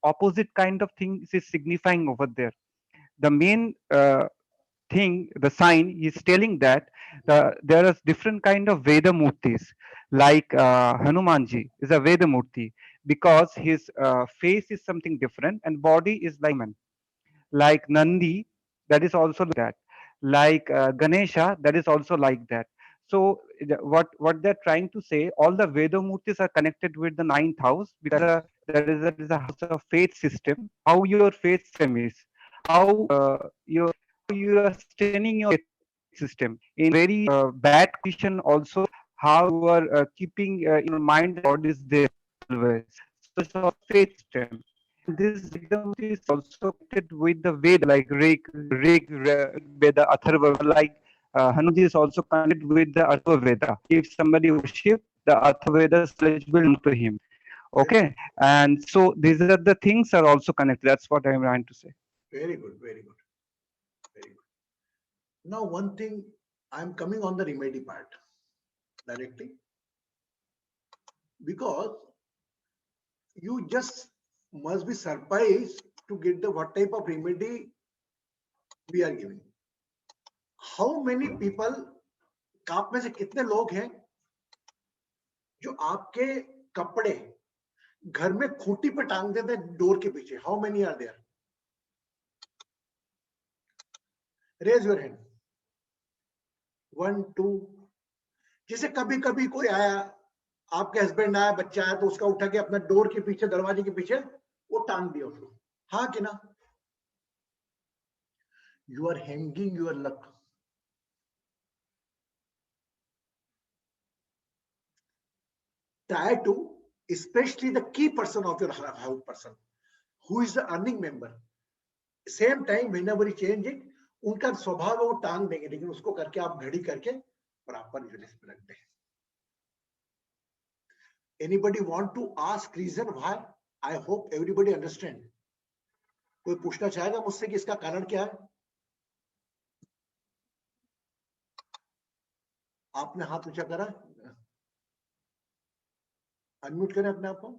opposite kind of thing is signifying over there. The main thing, the sign is telling that there is different kind of Veda Murtis, like Hanumanji is a Veda Murti because his face is something different and body is like man. Like Nandi, that is also like that. Like Ganesha, that is also like that. So what they're trying to say, all the Veda Murtis are connected with the 9th house because there is a house of faith system. How your faith system is, how you are sustaining your system in very bad condition also, how you are keeping your mind and body is there always. So it's a faith system. This Vedam is also connected with the Veda like Rig, Veda, Atharva, like Hanuji is also connected with the Atharva Veda. If somebody worship the Atharva Veda, knowledge will come to him. Okay, and so these are the things are also connected. That's what I'm trying to say. Very good, very good, very good. Now one thing, I'm coming on the remedy part directly, because you just must be surprised to get the what type of remedy we are giving. How many people, आप में से कितने लोग हैं जो आपके कपड़े घर में खूंटी पे टांग देते हैं डोर के पीछे? How many are there? Raise your hand. 1 2। जैसे कभी कभी कोई आया, आपके हस्बैंड आया, बच्चा आया, तो उसका उठा के अपना डोर के पीछे, दरवाजे के पीछे वो टांग दिया उसको, हाँ कि ना? You are hanging your luck. Try to, especially the key person of your house person, who is the earning member, same time whenever you change it, उनका स्वभाव वो टांग देंगे, लेकिन उसको करके आप घड़ी करके प्रॉपर यूनिट में रख दें. Anybody want to ask reason why? I hope everybody understand. कोई पूछना चाहेगा मुझसे कि इसका कारण क्या है? आपने हाथ ऊंचा करा, अनम्यूट करें अपने आप को.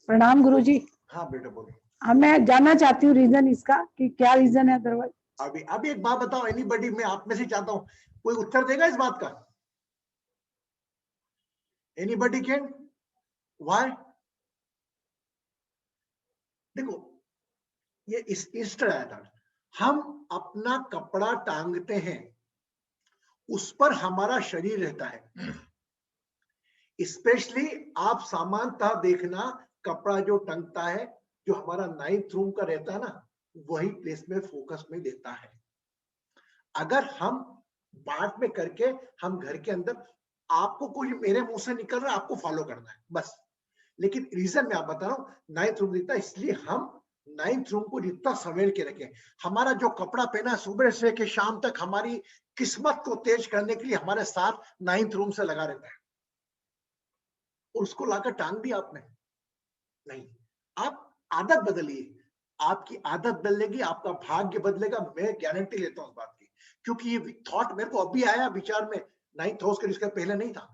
प्रणाम गुरुजी. हाँ बेटा बोलो. अब मैं जानना चाहती हूँ रीजन इसका कि क्या रीजन है. अदरवाइज अभी एक बात बताओ, एनीबॉडी, मैं आप में से चाहता हूं कोई उत्तर देगा इस बात का? Anybody can? व्हाई? देखो ये इस तरह था, हम अपना कपड़ा टांगते हैं, उस पर हमारा शरीर रहता है. स्पेशली आप सामान्यतः देखना, कपड़ा जो टंगता है, जो हमारा 9th रूम का रहता है ना, वही प्लेस में फोकस में देता है. अगर हम बात में करके हम घर के अंदर, आपको कोई मेरे मुंह से निकल रहा है, आपको फॉलो करना है बस. लेकिन रीजन मैं आप बता रहा हूं, 9th रूम देता है, इसलिए हम 9th रूम को जितना संवेल के रखें. हमारा जो कपड़ा पहना सुबह से के शाम तक हमारी किस्मत को तेज करने के लिए हमारे साथ 9th रूम से लगा रहता है. उसको लाकर टांग दिया आपने? नहीं. आप आदत बदलिए, आपकी आदत बदलेगी, आपका भाग्य बदलेगा, मैं गारंटी लेता हूं इस बात की. क्योंकि ये थॉट मेरे को अभी आया विचार में, 9th हाउस के जिसका पहले नहीं था.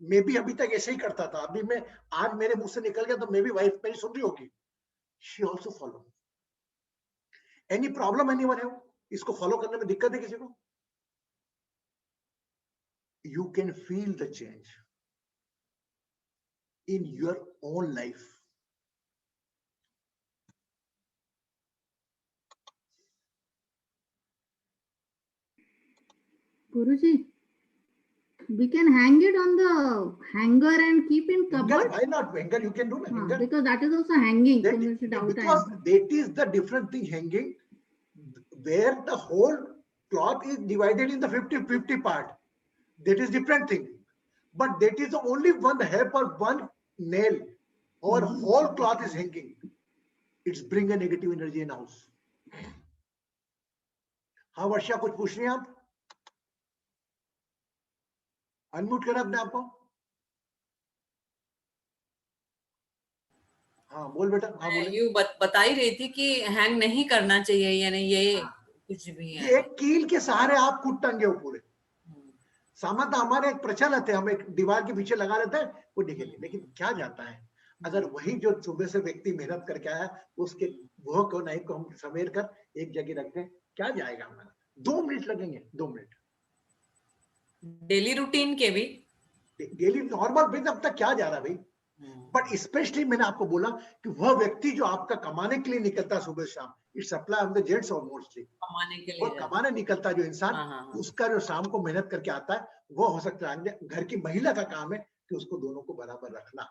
मैं भी अभी तक ऐसे ही करता था. अभी मैं आज मेरे मुंह से निकल गया तो मैं भी, वाइफ मेरी सुन रही होगी, she also follow. Any problem anyone है? इसको फॉलो करने में दिक्कत है किसी को? You can feel the change in your own life. Guruji, we can hang it on the hanger and keep in cupboard. Why not hanger? You can do that. Hanger. Because that is also hanging. Because that is the different thing, hanging, where the whole cloth is divided in the 50-50 part. That is different thing. But that is the only one hair or one nail. Our whole cloth is hanging. It's bring a negative energy in house. हाँ वर्षा, कुछ पूछ रही हैं आप? Unmute करें अपने आप को. हाँ बोल बेटा. हाँ बोले. यू बता ही रही थी कि हैंग नहीं करना चाहिए, यानी ये कुछ भी है. ये कील के सहारे आप खुद टंगे हो पूरे. सामान्य हमारे एक प्रचलन है, हम एक दीवार के पीछे लगा लेते हैं वो निकल. लेकिन क्या जाता है, अगर वही जो सुबह से व्यक्ति मेहनत करके आया, उसके वो को नाइफ को हम समेट कर एक जगह रखते हैं, क्या जाएगा हमारा? 2 मिनट लगेंगे. 2 मिनट डेली रूटीन के भी, डेली नॉर्मल पे अब तक क्या जा रहा है भाई. बट स्पेशली मैंने आपको बोला कि वह व्यक्ति जो आपका कमाने के लिए निकलता है सुबह शाम, it's apply on the gents और मोस्टली कमाने के लिए, वो कमाने निकलता जो इंसान, उसका जो शाम को मेहनत करके आता है, वो हो सकता है घर की महिला का काम है कि उसको दोनों को बराबर रखना.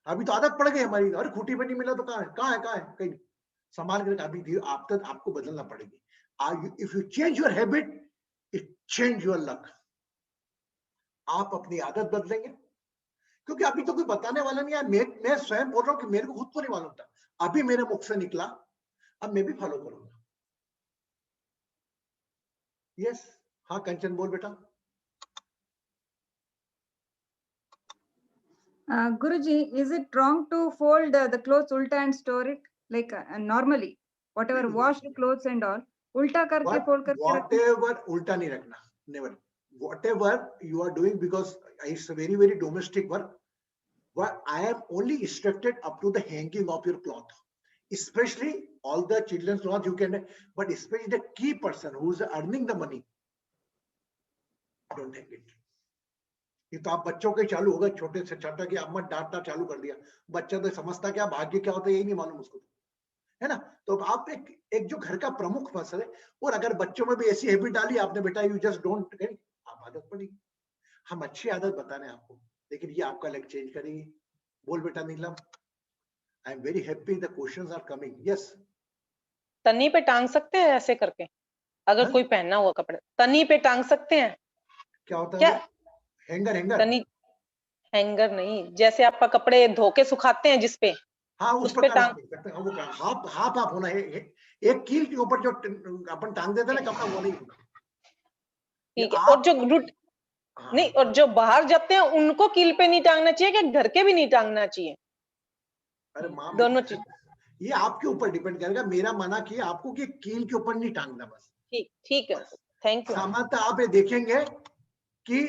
अभी तो आदत पड़ गई हमारी, अरे खूटी पर नहीं मिला तो कहाँ है कहीं संभाल कर. अभी आपको बदलना पड़ेगी. If you change your habit, it change your luck. आप अपनी आदत बदलेंगे, क्योंकि अभी तो कोई बताने वाला नहीं है. मैं स्वयं बोल रहा हूँ कि मेरे को खुद को नहीं मालूम था, अभी मेरे मुख से निकला, अब मैं भी फॉलो करूंगा. यस. हाँ कंचन बोल बेटा. Guruji, is it wrong to fold the clothes ulta and store it like normally? Whatever washed clothes and all, ulta karke fold karke whatever ulta nahi rakhna, never. Whatever you are doing, because it's a very, very domestic work. What I am only restricted up to the hanging of your cloth, especially all the children's cloth you can, but especially the key person who is earning the money, don't hang it. ये तो आप बच्चों के चालू होगा, छोटे से छोटा कि अम्मा डांटना चालू कर दिया, बच्चा तो समझता क्या भाग्य क्या होता है यही नहीं मालूम उसको, है ना. तो आप एक जो घर का प्रमुख फसल है, और अगर बच्चों में भी ऐसी हैबिट डाली आपने, बेटा यू जस्ट डोंट करें, आप आदत पड़ेगी. हम अच्छी आदत बताने आपको, लेकिन ये आपका लाइफ चेंज करेगी. बोल बेटा Neelam. I am very happy the questions are coming. Yes. तनी पे टांग सकते हैं ऐसे करके, अगर कोई पहनना हुआ कपड़ा तनी पे टांग सकते हैं? क्या होता क्या? है? हैंगर. तनी हैंगर नहीं, जैसे आप कपड़े धो के सुखाते हैं जिसपे, हाँ उस उस पे प्रकार टांग, देख सकते हैं। हाँ, वो हाफ हाफ हाफ होना है। एक कील के ऊपर जो अपन टांग देते हैं ना कपड़ा, वो नहीं होगा। ठीक है। और जो रूट नहीं, और जो बाहर जाते हैं उनको कील पे नहीं टांगना चाहिए, क्या घर के भी नहीं टांगना चाहिए? अरे माँ, दोनों चीज। ये आपके ऊपर डिपेंड करेगा। मेरा माना कि आपको कि कील के ऊपर नहीं टांगना बस। ठीक है, थैंक यू। सामान्यतः आप ये देखेंगे कि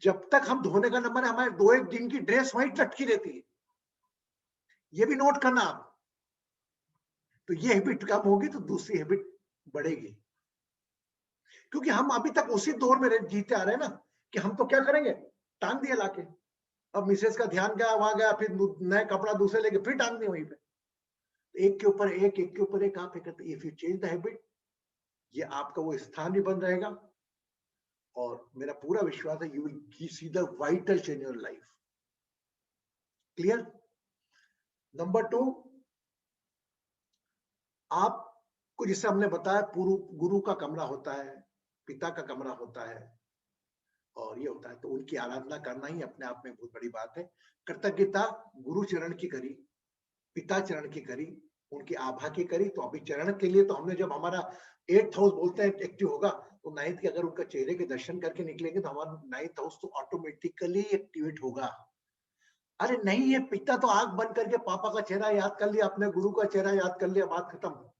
जब तक हम धोने का नंबर है, हमारे 2-1 दिन की ड्रेस वहीं लटकी रहती है। ये भी नोट करना आप। तो ये हैबिट कम होगी तो दूसरी हैबिट बढ़ेगी, क्योंकि हम अभी तक उसी दौर में जीते आ रहे हैं ना कि हम तो क्या करेंगे, टांग दिया लाके। अब मिसेस का ध्यान गया, वहां गया, फिर नया कपड़ा दूसरे लेके फिर टांग दिया वहीं पे। एक के ऊपर एक आप करते। If you change the habit, ये आपका वो स्थान भी बन रहेगा, और मेरा पूरा विश्वास है you will see the vital change in your life. Clear? Number 2, आपको जैसे हमने बताया, गुरु का कमरा होता है, पिता का कमरा होता है, और ये होता है, तो उनकी आराधना करना ही अपने आप में बहुत बड़ी बात है। कृतज्ञता गुरु चरण की करी, पिता चरण की करी, उनकी आभा की करी। तो अभी चरण के लिए तो हमने, जब हमारा 8th हाउस बोलते हैं एक्टिव होगा, तो 9th के अगर उनका चेहरे के दर्शन करके निकलेंगे तो हमारा 9th हाउस तो ऑटोमेटिकली एक्टिवेट होगा। अरे नहीं, ये पिता तो आंख बंद करके पापा का चेहरा याद कर लिया, अपने गुरु का चेहरा याद कर लिया, बात खत्म।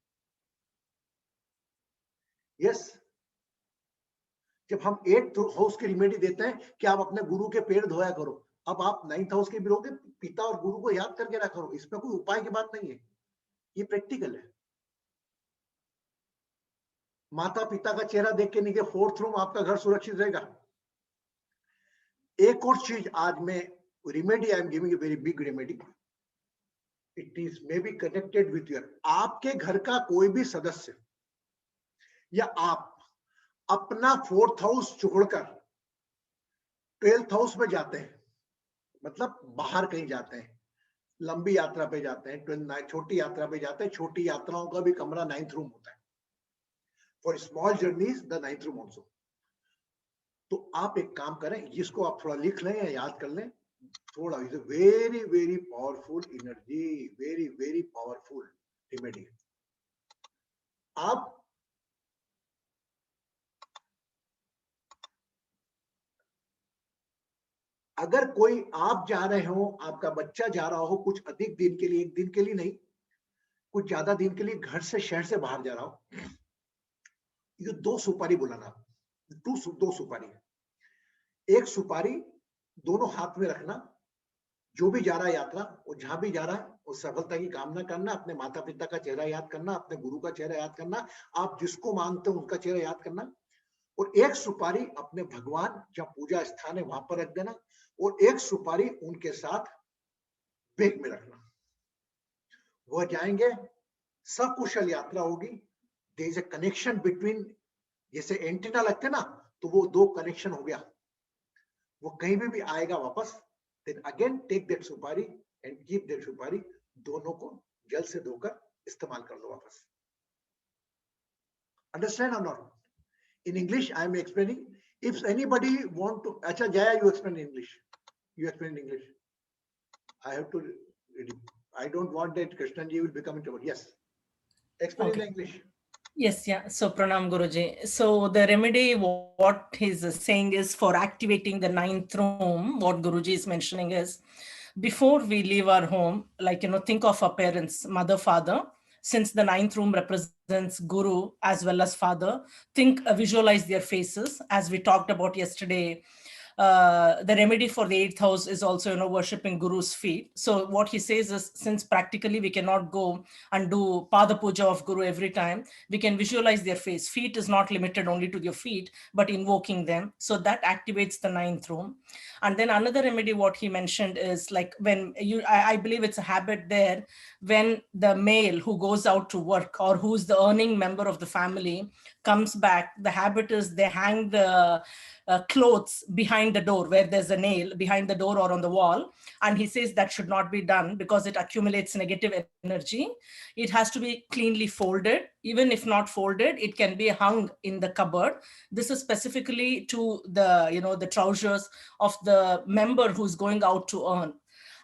यस, जब हम 8th हाउस की रेमेडी देते हैं कि आप अपने गुरु के पैर धोया करो, अब आप 9th हाउस के भी रहोगे, पिता और गुरु को याद करके रखा करो। इसमें कोई उपाय की बात नहीं है, ये प्रैक्टिकल है। माता पिता का चेहरा देख के नीचे 4th रूम, आपका घर सुरक्षित रहेगा। एक और चीज आज मैं remedy, I am giving a very big remedy, it is may be connected with your, आपके घर का कोई भी सदस्य या आप अपना 4th हाउस छोड़कर 12th हाउस में जाते हैं, मतलब बाहर कहीं जाते हैं, लंबी यात्रा पे जाते हैं, छोटी यात्रा पे जाते हैं, छोटी यात्राओं का भी कमरा 9th रूम होता है। For small journeys the 9th room also. तो आप एक काम करें, जिसको आप थोड़ा लिख लें या याद कर लें, थोड़ा, is a very very powerful energy, very very powerful remedy. आप अगर कोई, आप जा रहे हो, आपका बच्चा जा रहा हो कुछ अधिक दिन के लिए, 1 दिन के लिए नहीं, कुछ ज्यादा दिन के लिए घर से, शहर से बाहर जा रहा हो, ये 2 सुपारी बुलाना, 2 सुपारी, एक सुपारी दोनों हाथ में रखना, जो भी जा रहा है यात्रा, वो जहां भी जा रहा है, उस सफलता की कामना करना, अपने माता पिता का चेहरा याद करना, अपने गुरु का चेहरा याद करना, आप जिसको मानते हो उनका चेहरा याद करना, और एक सुपारी अपने भगवान जहाँ पूजा स्थान है वहां पर रख देना, और एक सुपारी उनके साथ बैग में रखना। वह जाएंगे, सकुशल यात्रा होगी। There is a connection between, जैसे एंटीना लगते ना, तो वो 2 कनेक्शन हो गया, वो कहीं भी आएगा वापस। देन अगेन टेक दैट सुपारी एंड कीप दैट सुपारी, दोनों को जल से धोकर इस्तेमाल कर लो वापस। अंडरस्टैंड और not? In English, I am explaining. If anybody want to, acha Jaya, you explain in English. You explain in English. I have to. I don't want that Krishnanji will become introvert. Yes, explain in English. Yes, yeah. So Pranam Guruji. So the remedy, what he's saying is for activating the 9th room, what Guruji is mentioning is, before we leave our home, like, think of our parents, mother, father. Since the 9th room represents Guru as well as Father, visualize their faces. As we talked about yesterday, the remedy for the 8th house is also, worshipping Guru's feet. So what he says is, since practically we cannot go and do Pada Puja of Guru every time, we can visualize their face. Feet is not limited only to your feet, but invoking them. So that activates the 9th room. And then another remedy, what he mentioned is, like, when I believe it's a habit there, when the male who goes out to work or who's the earning member of the family comes back, the habit is they hang the clothes behind the door where there's a nail behind the door or on the wall. And he says that should not be done because it accumulates negative energy. It has to be cleanly folded. Even if not folded, it can be hung in the cupboard. This is specifically to the, you know, the trousers of the member who's going out to earn.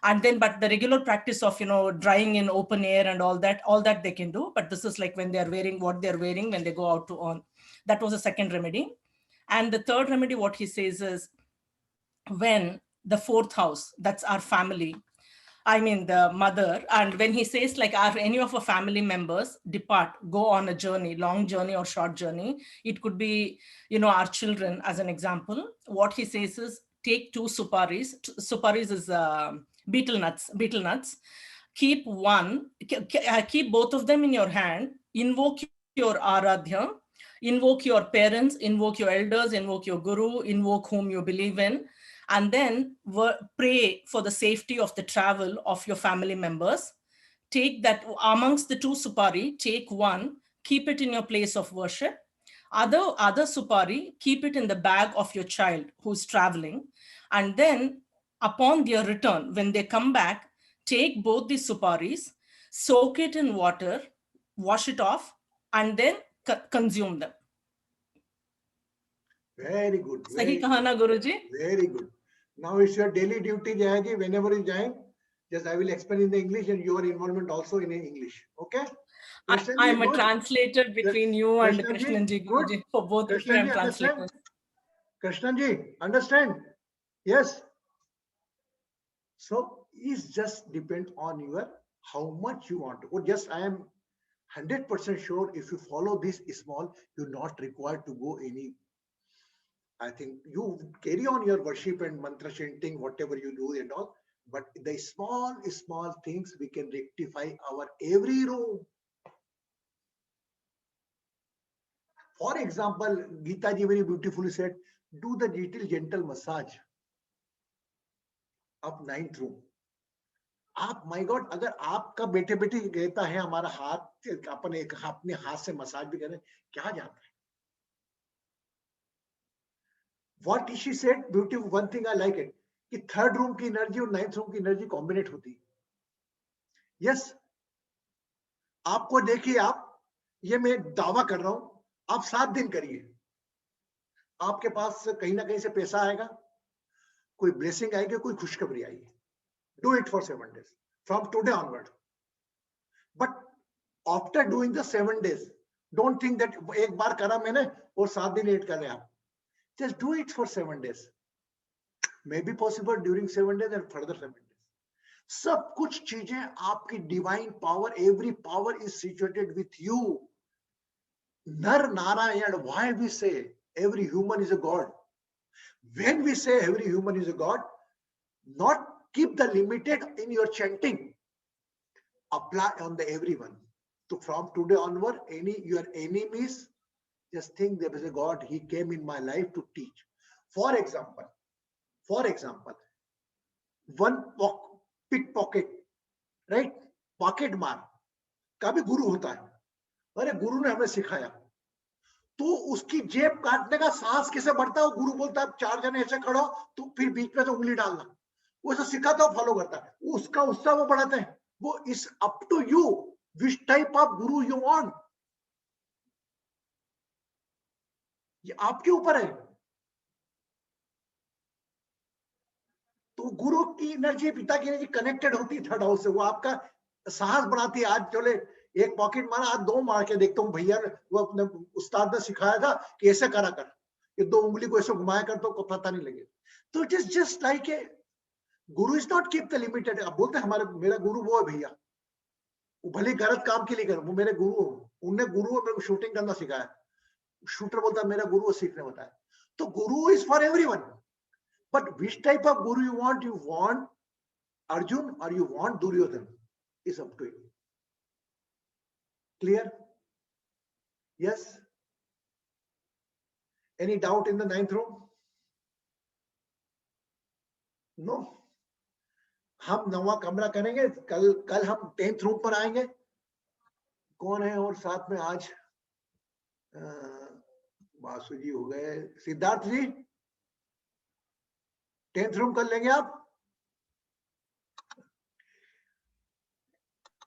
And then, but the regular practice of, you know, drying in open air and all that they can do. But this is like when they're wearing what they're wearing when they go out to earn. That was a second remedy. And the third remedy, what he says is, when the fourth house, that's our family, I mean the mother, and when he says like, are any of our family members depart, go on a journey, long journey or short journey, it could be, you know, our children as an example. What he says is, take 2 suparis. Suparis is betel nuts. Keep both of them in your hand, invoke your Aradhya, invoke your parents, invoke your elders, invoke your guru, invoke whom you believe in, and then pray for the safety of the travel of your family members. Take that amongst the 2 supari, take one, keep it in your place of worship. Other supari, keep it in the bag of your child who's traveling. And then upon their return, when they come back, take both the suparis, soak it in water, wash it off, and then consume them. Very good. Sahi kaha na, Guruji? Very good. Now it's your daily duty, Jayagi. Whenever you join, just I will explain in the English and your involvement also in English. Okay? I'm a translator between you and Krishnanji, Guruji. For both of you, I'm translator. Krishnanji, understand? Yes. So it's just depend on your how much you want to. Or just I am 100% sure if you follow this small, you're not required to go any. I think you carry on your worship and mantra chanting, whatever you do and all, but the small things we can rectify our every room. For example, Gita ji very beautifully said, do the little gentle massage of 9th room. आप my God, अगर आपका बेटे बेटी कहता है हमारा हाथ अपने हाथ से मसाज भी करें, क्या जाता है? What she said, beautiful. One thing I like it, कि 3rd room की एनर्जी और 9th room की एनर्जी कॉम्बिनेट होती है. यस, आपको देखिए, आप ये मैं दावा कर रहा हूं, आप 7 दिन करिए, आपके पास कहीं ना कहीं से पैसा आएगा, कोई ब्लेसिंग आएगी, कोई खुशखबरी आएगी. Do it for 7 days from today onward. But after doing the 7 days, don't think that एक बार करा मैंने और 7 दिन लेट कर रहे आप. Just do it for 7 days. Maybe possible during 7 days and further 7 days. सब कुछ चीजें आपकी divine power, every power is situated with you. Nar Narayan, why we say every human is a god? When we say every human is a god, not keep the limited in your chanting. Apply on the everyone. So from today onward, your enemies, just think there is a God. He came in my life to teach. For example, one pickpocket, right? Pocket mar का भी गुरु होता है. अरे गुरु ने हमें सिखाया, तो उसकी जेब काटने का साहस कैसे बढ़ता है? गुरु बोलता है 4 जने ऐसे खड़ो, तो फिर बीच में तो उंगली डालना. वो ऐसा सिखाता है, फॉलो करता है, उसका उत्साह वो बढ़ाते हैं. वो is up to you which type of guru you want. ये आपके ऊपर है. तो गुरु की एनर्जी, पिता की एनर्जी कनेक्टेड होती है 3rd हाउस से. वो आपका साहस बढ़ाती है. आज चले एक पॉकेट मारा, आज 2 मार के देखता हूँ भैया, वो अपने उस्ताद ने सिखाया था कि ऐसे करा कर, ये 2 उंगली को ऐसे घुमाया कर तो पता नहीं लगे. तो it is just like a guru is not keep the limited. अब बोलते हैं मेरा गुरु वो है भैया, वो भले गलत काम के लिए कर, वो मेरे गुरु, उनने गुरु मेरे को शूटिंग करना सिखाया. शूटर बोलता है मेरा गुरु वो सीखने बताया. तो guru is for everyone, but which type of guru you want Arjun or you want Duryodhan is up to you. Clear? Yes? Any doubt in the 9th room? No. हम 9वां कमरा करेंगे. कल हम 10th रूम पर आएंगे. कौन है और साथ में आज? बासु जी हो गए, सिद्धार्थ जी 10th रूम कर लेंगे आप?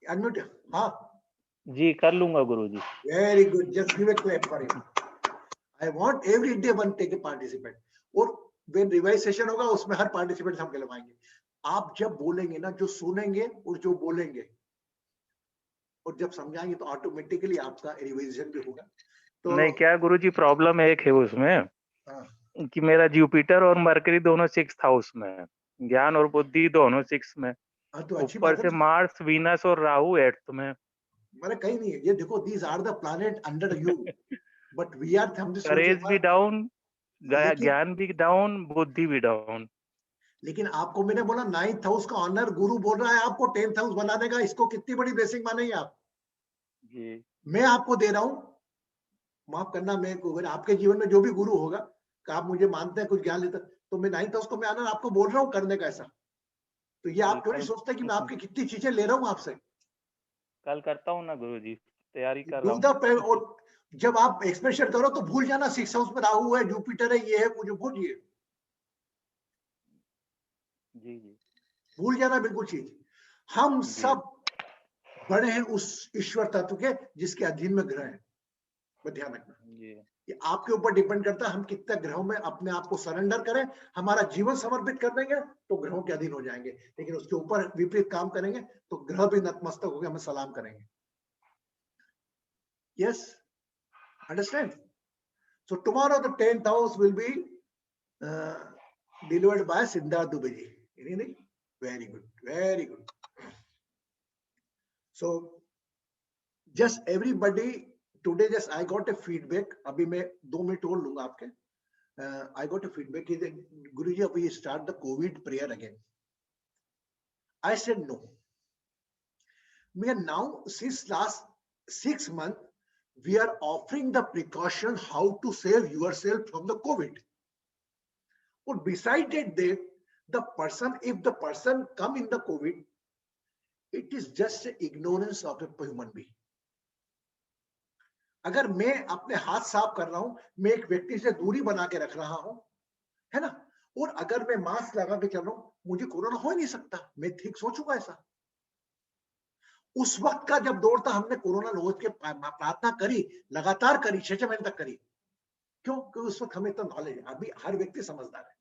अनम्यूट। हाँ जी कर लूंगा गुरुजी। Very good, just give a clap for him. I want every day one take a participate, और व्हेन रिवाइज सेशन होगा उसमें हर पार्टिसिपेंट हम कहलवाएंगे। आप जब बोलेंगे ना, जो सुनेंगे और जो बोलेंगे और जब समझाएंगे तो ऑटोमेटिकली आपका रिवीजन भी होगा। तो नहीं क्या गुरुजी प्रॉब्लम एक है उसमें हाँ, कि मेरा जुपिटर और मरकरी दोनों 6th हाउस में है, ज्ञान और बुद्धि दोनों 6 में, हाँ, तो अच्छी ऊपर बात से है। मार्स वीनस और राहु 8th में। मैंने कहीं नहीं है, ये देखो these are the planet under you, but we are, हम जो सोच रहे करेज भी हैं, डाउन, लेकिन ज्ञान भी डाउन, बुद्धि भी डाउन। लेकिन आपको मैंने बोला 9th हाउस का ऑनर गुरु बोल रहा है आपको 10th हाउस बना देगा, इसको कितनी बड़ी ब्लेसिंग मानेंगे आप? जी मैं आपको दे रहा हूं, माफ करना, मैं अगर आपके जीवन में जो भी गुरु होगा कि आप मुझे मानते हैं, कुछ ज्ञान लेते, तो मैं 9th हाउस को मैं ऑनर आपको बोल रहा हूं करने का ऐसा। तो ये आप क्यों नहीं सोचते कि मैं आपकी कितनी चीजें ले रहा हूं आपसे? कल करता हूँ ना गुरुजी, तैयारी कर रहा डू हूँ। द, और जब आप एक्सप्रेशन करो तो भूल जाना 6th हाउस में राहु है, जुपिटर है, ये है, मुझे भूलिए, जी जी भूल जाना बिल्कुल चीज। हम जी सब बड़े हैं उस ईश्वर तत्व के जिसके अधीन में ग्रह हैं, वो ध्यान रखना। जी ये आपके ऊपर डिपेंड करता है हम कितने ग्रहों में अपने आप को सरेंडर करें। हमारा जीवन समर्पित कर देंगे तो ग्रहों के अधीन हो जाएंगे, लेकिन उसके ऊपर विपरीत काम करेंगे तो ग्रह भी नतमस्तक होकर हमें सलाम करेंगे। Yes, understand? So tomorrow the 10th house will be delivered by Siddharth Dubey ji. Anything? Very good, very good. So just everybody today, just I got a feedback, अभी मैं 2 मिनट और लूंगा आपके। I got a feedback that Guruji, we start the COVID prayer again. I said no. We are now, since last 6 months, we are offering the precaution how to save yourself from the COVID. But besides that, the person, if the person come in the COVID, it is just ignorance of a human being. अगर मैं अपने हाथ साफ कर रहा हूं, मैं एक व्यक्ति से दूरी बना के रख रहा हूं, है ना, और अगर मैं मास्क लगा के चल रहा हूं, मुझे कोरोना हो ही नहीं सकता, मैं ठीक सोचूंगा ऐसा। उस वक्त का जब दौर था, हमने कोरोना रोज के प्रार्थना करी, लगातार करी, 6 महीने तक करी। क्यों? क्योंकि उस वक्त हमें इतना नॉलेज है। अभी हर व्यक्ति समझदार है।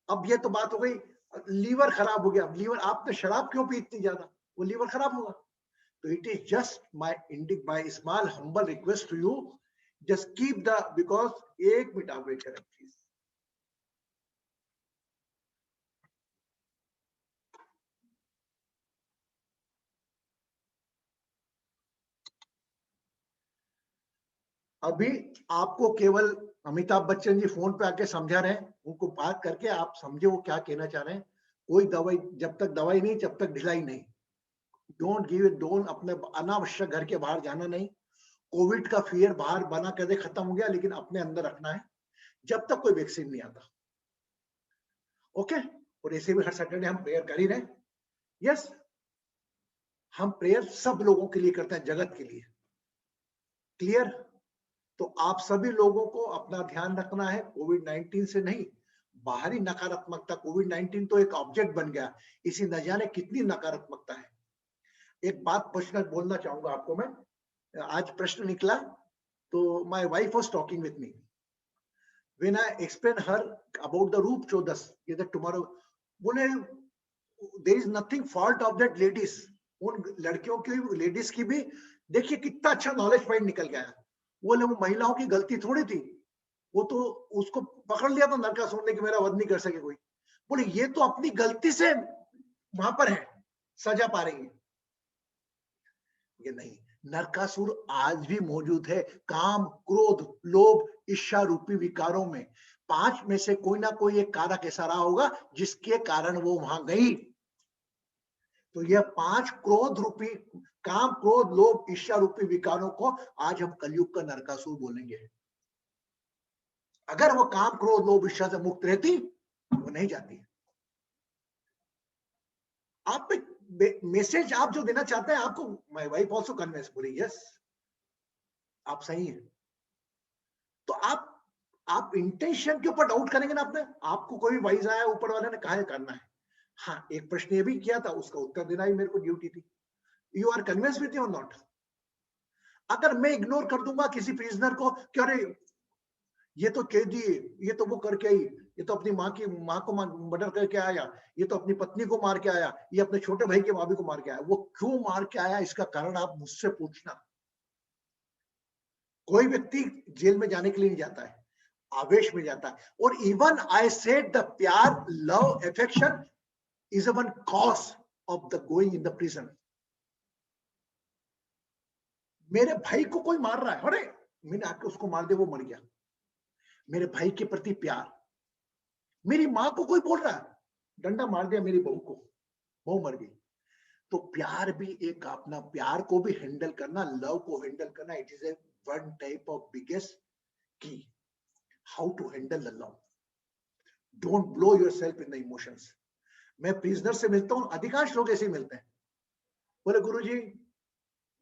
अब ये तो बात हो गई, लीवर खराब हो गया, लीवर, आपने शराब क्यों पी इतनी ज्यादा, वो लीवर खराब होगा। So it is just my small humble request to you, just keep the, because एक मिनट आप वेट करें प्लीज। अभी आपको केवल अमिताभ बच्चन जी फोन पे आके समझा रहे हैं, उनको बात करके आप समझे वो क्या कहना चाह रहे हैं। कोई दवाई, जब तक दवाई नहीं जब तक ढिलाई नहीं। डोंट गिव इट, डोंट, अपने अनावश्यक घर के बाहर जाना नहीं। कोविड का फियर बाहर बना कर खत्म हो गया, लेकिन अपने अंदर रखना है जब तक कोई वैक्सीन नहीं आता। ओके? और ऐसे भी हर सैटरडे हम प्रेयर कर ही रहे। यस, हम प्रेयर सब लोगों के लिए करते हैं, जगत के लिए। क्लियर? तो आप सभी लोगों को अपना ध्यान रखना है, कोविड-19 से नहीं, बाहरी नकारात्मकता। कोविड-19 तो एक ऑब्जेक्ट बन गया, इसी न जाने कितनी नकारात्मकता है। एक बात पर्सनल बोलना चाहूंगा आपको मैं, आज प्रश्न निकला तो my wife was talking with me when I explain her about the रूप 14, ये द टुमारो, बोले there is nothing fault of that ladies, उन लड़कियों की, लेडीज की भी देखिए कितना अच्छा नॉलेज पॉइंट निकल गया। बोले वो महिलाओं की गलती थोड़ी थी, वो तो उसको पकड़ लिया था नरकासुर ने कि मेरा वध नहीं कर सके कोई। बोले ये तो अपनी गलती से वहां पर है, सजा पा रही है। ये नहीं, नरकासुर आज भी मौजूद है, काम, क्रोध, लोभ, ईर्ष्या रूपी विकारों में। 5 में से कोई ना कोई एक कारक ऐसा रहा होगा जिसके कारण वो वहां गई। तो यह 5 क्रोध रूपी, काम, क्रोध, लोभ, ईर्ष्या रूपी विकारों को आज हम कलयुग का नरकासुर बोलेंगे। अगर वो काम, क्रोध, लोभ, ईर्ष्या से मुक्त रहती, वो नहीं जाती। आप मैसेज आप जो देना चाहते हैं, आपको माय वाइफ आल्सो कन्विंस, बोली यस आप सही हैं। तो आप आप इंटेंशन के ऊपर डाउट करेंगे ना, अपने आपको कोई वाइज आया, ऊपर वाले ने कहा है करना है। हाँ, एक प्रश्न ये भी किया था, उसका उत्तर देना ही मेरे को ड्यूटी थी। यू आर कन्विंस विथ और नॉट? अगर मैं इग्नोर कर दूंगा किसी प्रिजनर को कि अरे ये तो कैदी, ये तो वो करके आई, ये तो अपनी माँ को मर्डर करके आया, ये तो अपनी पत्नी को मार के आया, ये अपने छोटे भाई के भाभी को मार के आया, वो क्यों मार के आया इसका कारण आप मुझसे पूछना। कोई व्यक्ति जेल में जाने के लिए नहीं जाता है, आवेश में जाता है। और इवन आई सेड द प्यार, love, affection is one cause of the going in the prison. मेरे भाई को कोई मार रहा है, अरे मैंने आके उसको मार दिया, वो मर गया। मेरे भाई के प्रति प्यार, मेरी माँ को कोई बोल रहा है, डंडा मार दिया मेरी बहू को, बहू मर गई। तो प्यार भी एक अपना, प्यार को भी हैंडल करना, लव को हैंडल करना, it is a one type of biggest key how to handle the love. Don't blow yourself in the emotions. मैं प्रिजनर से मिलता हूं, अधिकांश लोग ऐसे ही मिलते हैं, बोले गुरुजी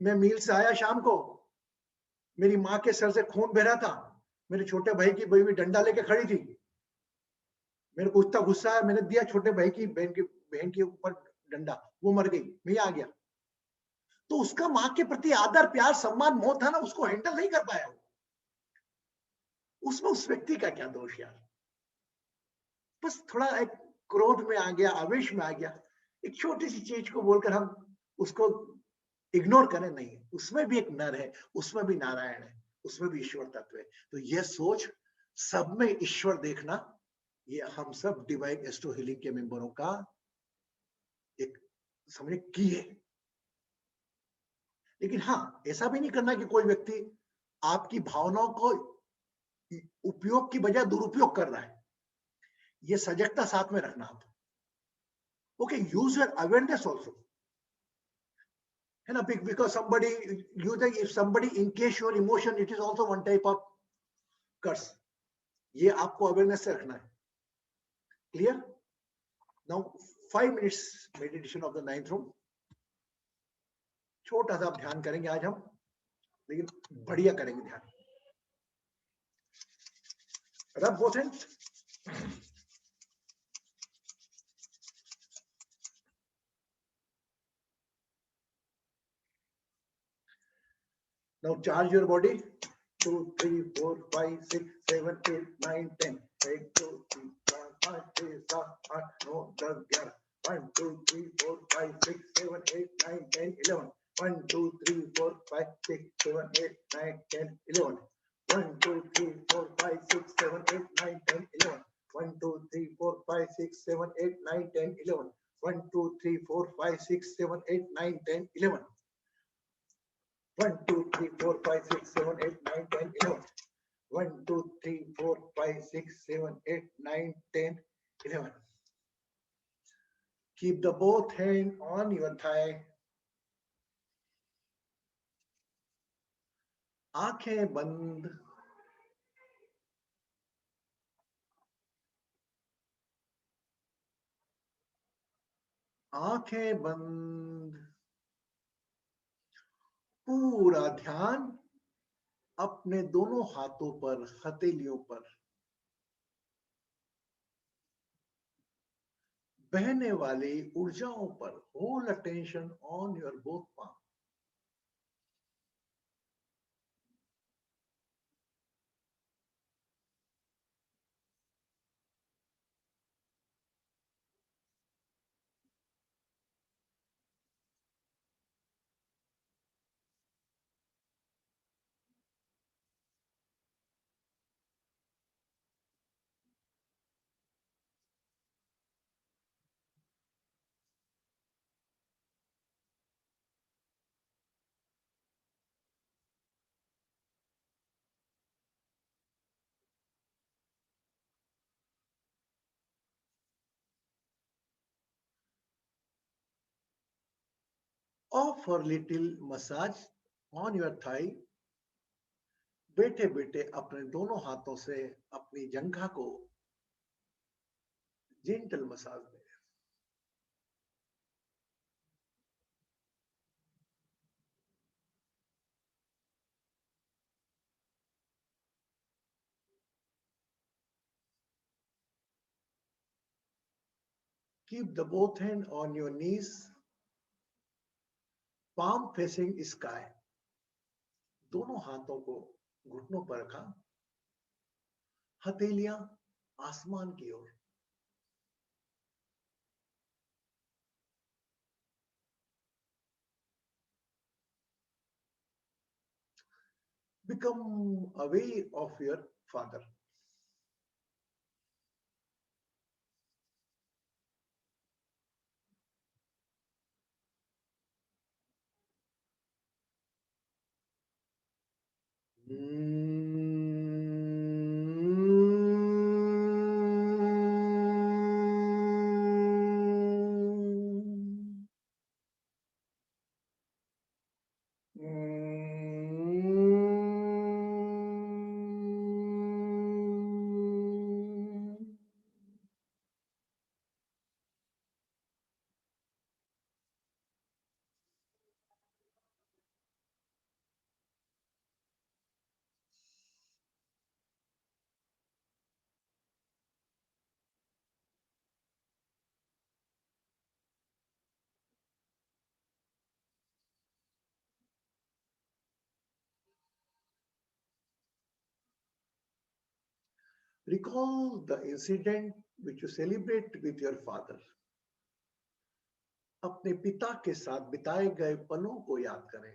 मैं मील से आया शाम को, मेरी माँ के सर से खून बह रहा था, मेरे छोटे भाई की बीवी डंडा लेके खड़ी थी, मेरे को उतना गुस्सा है, मैंने दिया छोटे भाई की बहन के ऊपर डंडा, वो मर गई, मैं आ गया। तो उसका माँ के प्रति आदर, प्यार, सम्मान, मोह था ना, उसको हैंडल नहीं कर पाया। उसमें उस व्यक्ति का क्या दोष यार? बस थोड़ा एक क्रोध में आ गया, आवेश में आ गया, एक छोटी सी चीज को बोलकर हम उसको इग्नोर करें, नहीं। उसमें भी एक नर है, उसमें भी नारायण है, उसमें भी ईश्वर तत्व है। तो यह सोच, सब में ईश्वर देखना, ये हम सब डिवाइन एस्ट्रो हीलिंग के मेंबरों का एक समझे की है। लेकिन हाँ, ऐसा भी नहीं करना कि कोई व्यक्ति आपकी भावनाओं को उपयोग की बजाय दुरुपयोग कर रहा है। ये सजगता साथ में रखना आप। Okay, use your awareness also, है ना, because somebody if somebody encase your emotion, it is also one type of curse. ये आपको अवेयरनेस से रखना है। Clear? Now 5 minutes meditation of the 9th room. छोटा सा ध्यान करेंगे आज हम, लेकिन बढ़िया करेंगे ध्यान। रब both hands, now charge your body. 2 3 4 5 6 7 8 9 10 1 2 3 4 5 6 7 8 9 10 11 1 2 3 4 5 6 7 8 9 10 11 1 2 3 4 5 6 7 8 9 10 11 1 2 3 4 5 6 7 8 9 10 11 1 2 3 4 5 6 7 8 9 10 11 1 2 3 4 5 6 7 8 9 10 11 1 2 3 4 5 6 7 8 9 10 11 1 2 3 4 5 6 7 8 9 10 11 Keep the both hand on your thigh. आंखें बंद। आंखें बंद। पूरा ध्यान अपने दोनों हाथों पर, हथेलियों पर, बहने वाली ऊर्जाओं पर। Whole attention on your both palm. Offer little massage on your thigh. बैठे बैठे अपने दोनों हाथों से अपनी जंघा को जेंटल मसाज दें। Keep the both hand on your knees, palm facing sky. दोनों हाथों को घुटनों पर रखा, हथेलियां आसमान की ओर. Become aware of your father. Recall the incident which you celebrate with your father. अपने पिता के साथ बिताए गए पलों को याद करें.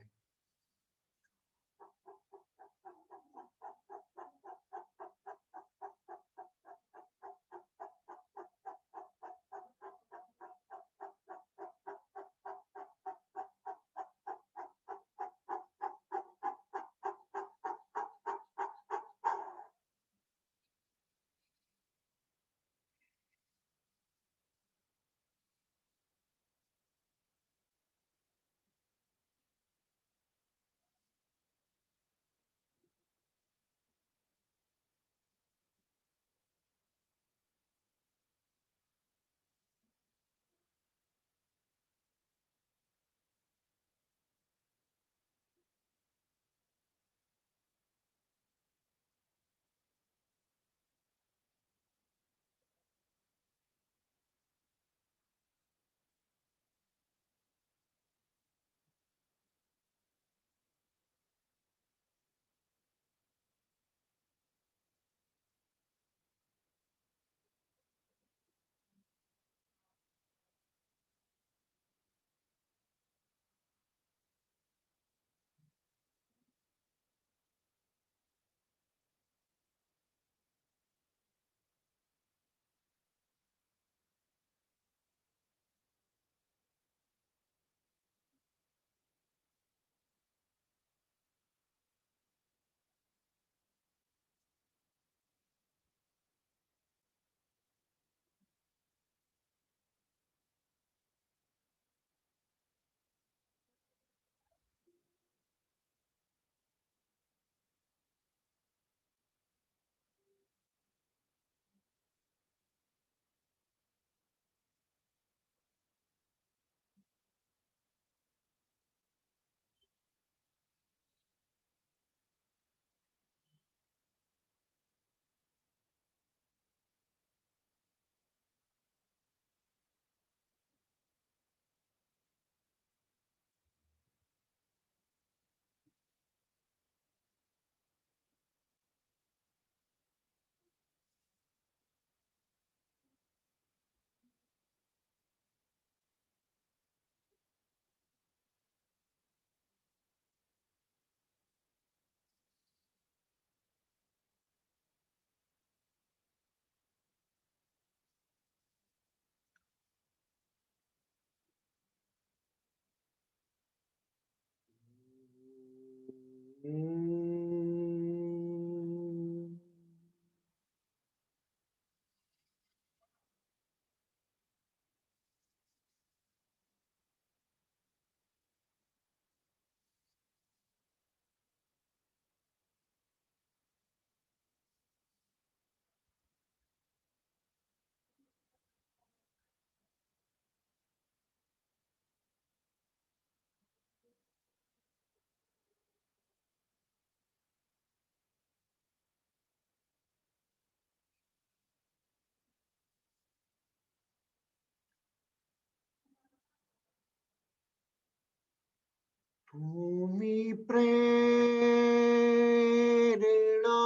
भूमि प्रेरणा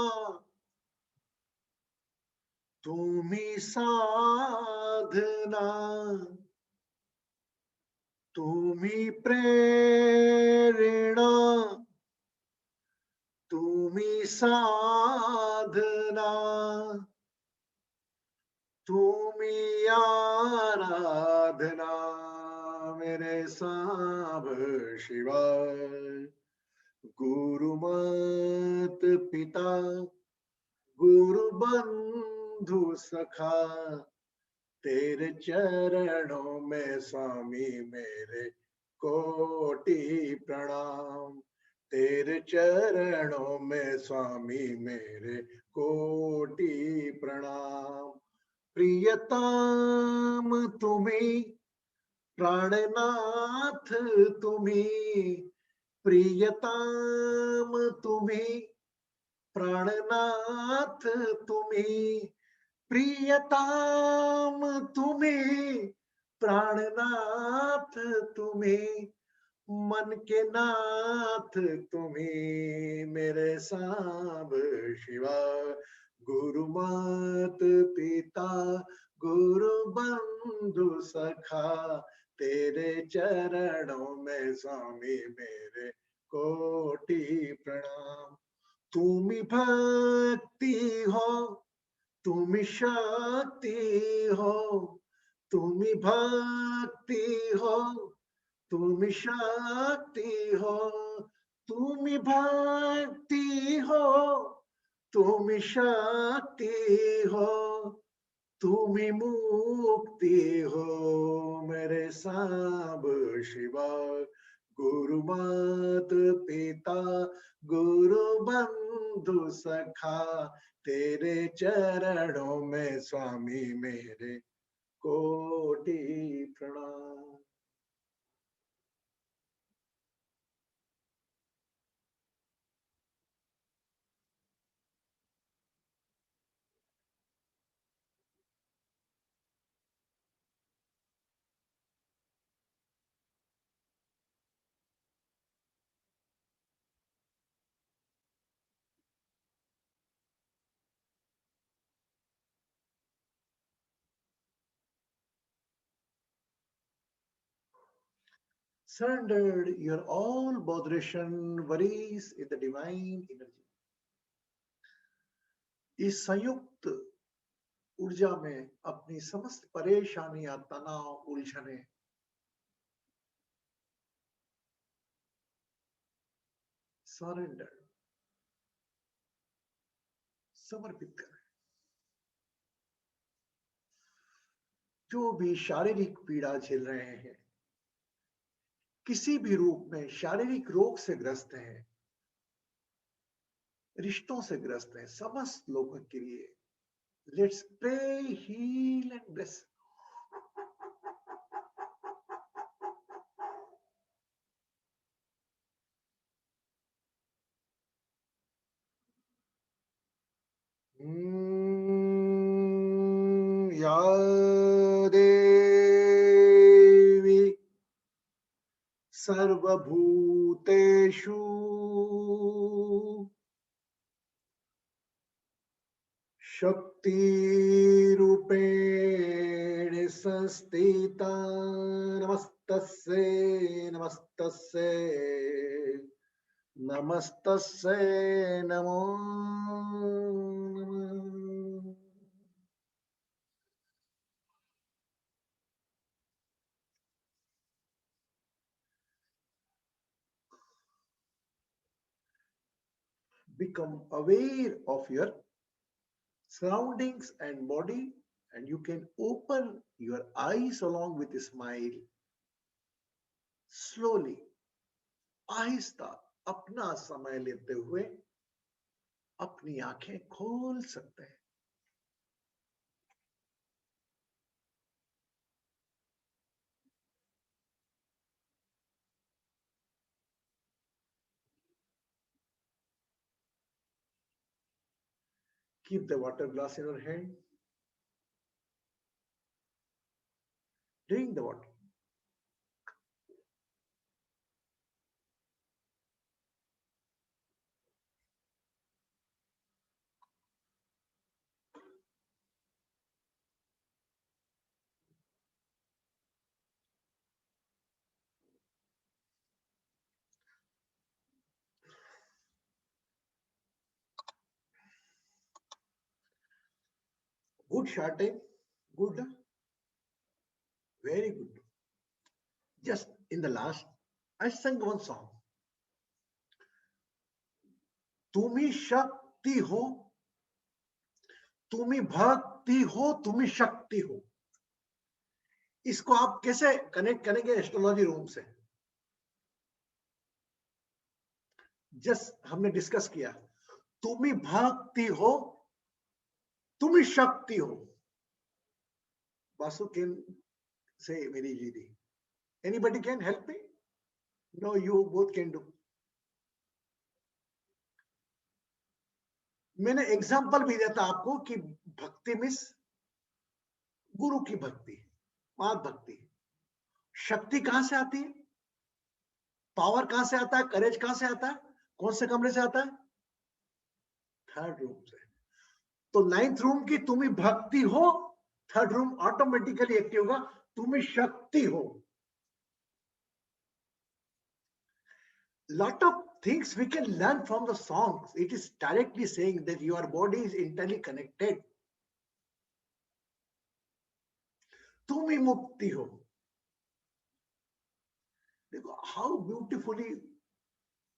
तुम्ही साधना, तुम्ही प्रेरणा तुम्ही साधना, तुम्ही आराधना मेरे सांब शिवाय। गुरुमत पिता गुरु बंधु सखा, तेरे चरणों में स्वामी मेरे कोटि प्रणाम। तेरे चरणों में स्वामी मेरे कोटि प्रणाम। प्रियतम तुम्ही प्राणनाथ तुम्ही, प्रियतम तुम्ही प्राणनाथ तुम्ही, प्रियतम तुम्ही प्राणनाथ तुम्ही, मन के नाथ तुम्ही मेरे सांब शिवा। गुरुमत पिता गुरु बंधु सखा, तेरे चरणों में स्वामी मेरे कोटि प्रणाम। तुम्ही भक्ति हो तुम्ही शक्ति हो, तुम्ही भक्ति हो तुम्ही शक्ति हो, तुम्ही भक्ति हो तुम्ही शक्ति हो, तुम्ही मुक्ति हो मेरे सांब शिवा। गुरुमत पिता गुरु बंधु सखा, तेरे चरणों में स्वामी मेरे कोटि प्रणाम। Surrendered your all botheration, worries in the divine energy. इस संयुक्त ऊर्जा में अपनी समस्त परेशानियां, तनाव, उलझने सरेंडर समर्पित करें। जो भी शारीरिक पीड़ा झेल रहे हैं, किसी भी रूप में शारीरिक रोग से ग्रस्त हैं, रिश्तों से ग्रस्त हैं, समस्त लोगों के लिए let's pray, heal and bless. या देवी सर्वभूतेषु शक्तिरूपेण संस्थिता, नमस्तस्यै नमस्तस्यै नमस्तस्यै नमो नमः। Become aware of your surroundings and body, and you can open your eyes along with a smile. Slowly, आहिस्ता अपना समय लेते हुए अपनी आंखें खोल सकते हैं। Keep the water glass in your hand. Drink the water. Good shouting. Good. Very good. Just in the last, I sang one song. तुम्ही शक्ति हो, तुम्ही भक्ति हो, तुम्ही शक्ति हो. इसको आप कैसे कनेक्ट करेंगे एस्ट्रोलॉजी रूम से? जस्ट हमने डिस्कस किया, तुम्ही भक्ति हो, तुम्ही शक्ति हो. Vasu can say very easily. Anybody can help me? No, you both can do. मैंने एग्जांपल भी देता आपको कि भक्ति मीन्स गुरु की भक्ति, मात भक्ति. शक्ति कहां से आती है? पावर कहां से आता है? करेज कहां से आता है? कौन से कमरे से आता है? थर्ड रूम से. तो 9th रूम की तुम्ही भक्ति हो, थर्ड रूम ऑटोमेटिकली एक्टिव होगा, तुम्ही शक्ति हो. Lot of things we can learn from the songs. It is directly saying that your body is internally connected. तुम ही मुक्ति हो. देखो how beautifully.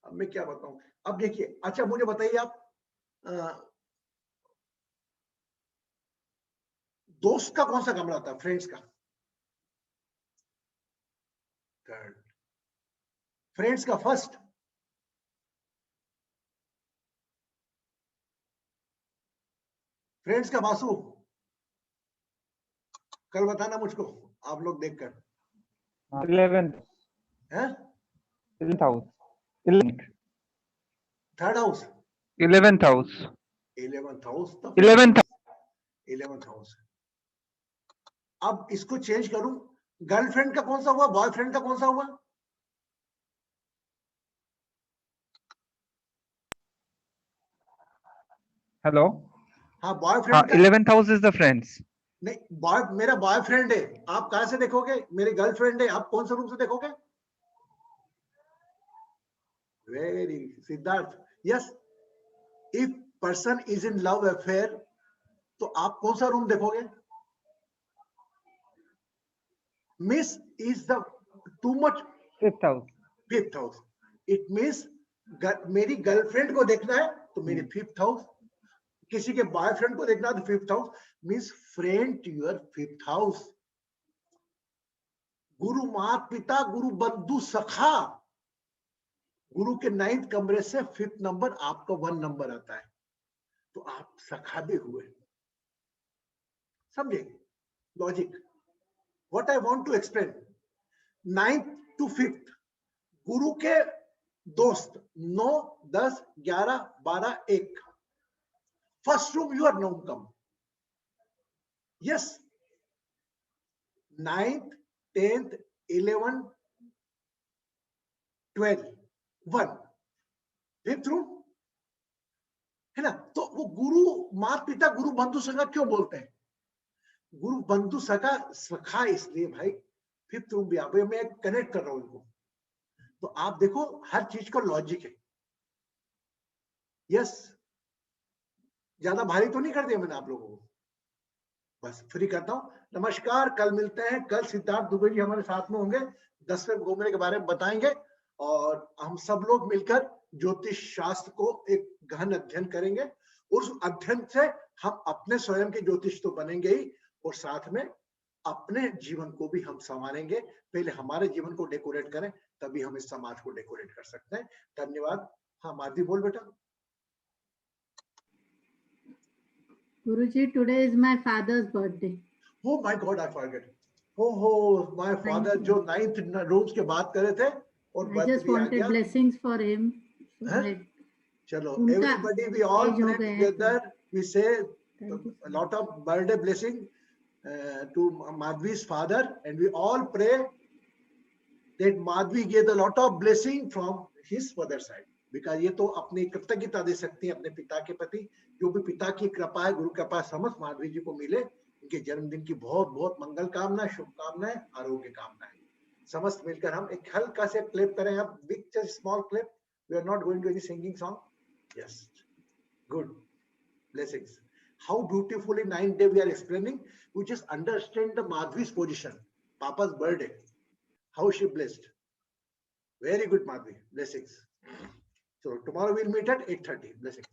अब मैं क्या बताऊं. अब देखिए, अच्छा मुझे बताइए आप, दोस्त का कौन सा कमरा होता है? फ्रेंड्स का. थर्ड. फ्रेंड्स का फर्स्ट. फ्रेंड्स का वासु, कल बताना मुझको, आप लोग देखकर. 11th है? 11th house. 11th. Third house. 11th house. 11th house. 11th house. अब इसको चेंज करूं, गर्लफ्रेंड का कौन सा हुआ, बॉयफ्रेंड का कौन सा हुआ? Hello. हाँ, boyfriend. 11th house is the friends. नहीं, बॉय मेरा बॉयफ्रेंड है, आप कहां से देखोगे? मेरी गर्लफ्रेंड है, आप कौन से रूम से देखोगे? Very Siddharth. Yes, if person is in love affair, तो आप कौन सा रूम देखोगे? Miss is the too much. 5th house. 5th house. It means मेरी गर्लफ्रेंड को देखना है तो मेरी 5th हाउस. किसी के बॉयफ्रेंड को देखना है तो 5th house. Means friend to your 5th house. गुरु मात पिता, गुरु बंधु सखा. गुरु के 9th कमरे से 5th नंबर आपका 1 नंबर आता है, तो आप सखा भी हुए. समझे logic? What I want to explain. 9th to 5th गुरु के दोस्त 9, 10, 11, 12, 1. First room you are no come. Yes. 9th, 10th, 11, 12, 1. 5th room है ना. तो वो गुरु माता पिता, गुरु बंधु सखा क्यों बोलते हैं? गुरु बंधु सखा इसलिए भाई 5th रूम भी आप, मैं कनेक्ट कर रहा हूं इनको. तो आप देखो हर चीज का लॉजिक है. यस, ज्यादा भारी तो नहीं कर दिया मैंने आप लोगों को, बस फ्री करता हूं. नमस्कार, कल मिलते हैं. कल सिद्धार्थ दुबे जी हमारे साथ में होंगे, 10वें घूमने के बारे में बताएंगे, और हम सब लोग मिलकर ज्योतिष शास्त्र को एक गहन अध्ययन करेंगे. उस अध्ययन से हम अपने स्वयं के ज्योतिष तो बनेंगे ही, और साथ में अपने जीवन को भी हम संवारेंगे. पहले हमारे जीवन को डेकोरेट करें, तभी हम इस समाज को डेकोरेट कर सकते हैं. धन्यवाद. हाँ माधवी बोल बेटा. Guruji, today is my father's birthday. Oh my God, I forget. Oh, my father जो 9th रूम्स की बात कर रहे थे, और I just wanted blessings for him. चलो, everybody, we all pray together. We say a lot of birthday blessing to Madhvi's father, and we all pray that Madhvi get a lot of blessing from his father side. Because ये तो अपनी कृतज्ञता दे सकती है अपने पिता के प्रति. जो भी पिता की कृपा है, गुरु कृपा समस्त माधवी जी को मिले. उनके जन्मदिन की बहुत बहुत मंगल कामना, शुभकामनाएं, आरोग्य कामनाएं. समस्त मिलकर हम एक हल्का से क्लिप करें. अब big small clip. We are not going to any singing song. Yes, good. Blessings. how beautifully 9th day we are explaining. You just understand the Madhvi's position. Papa's birthday. How she blessed. Very good, Madhvi. Blessings. So tomorrow we'll meet at 8:30. Blessings.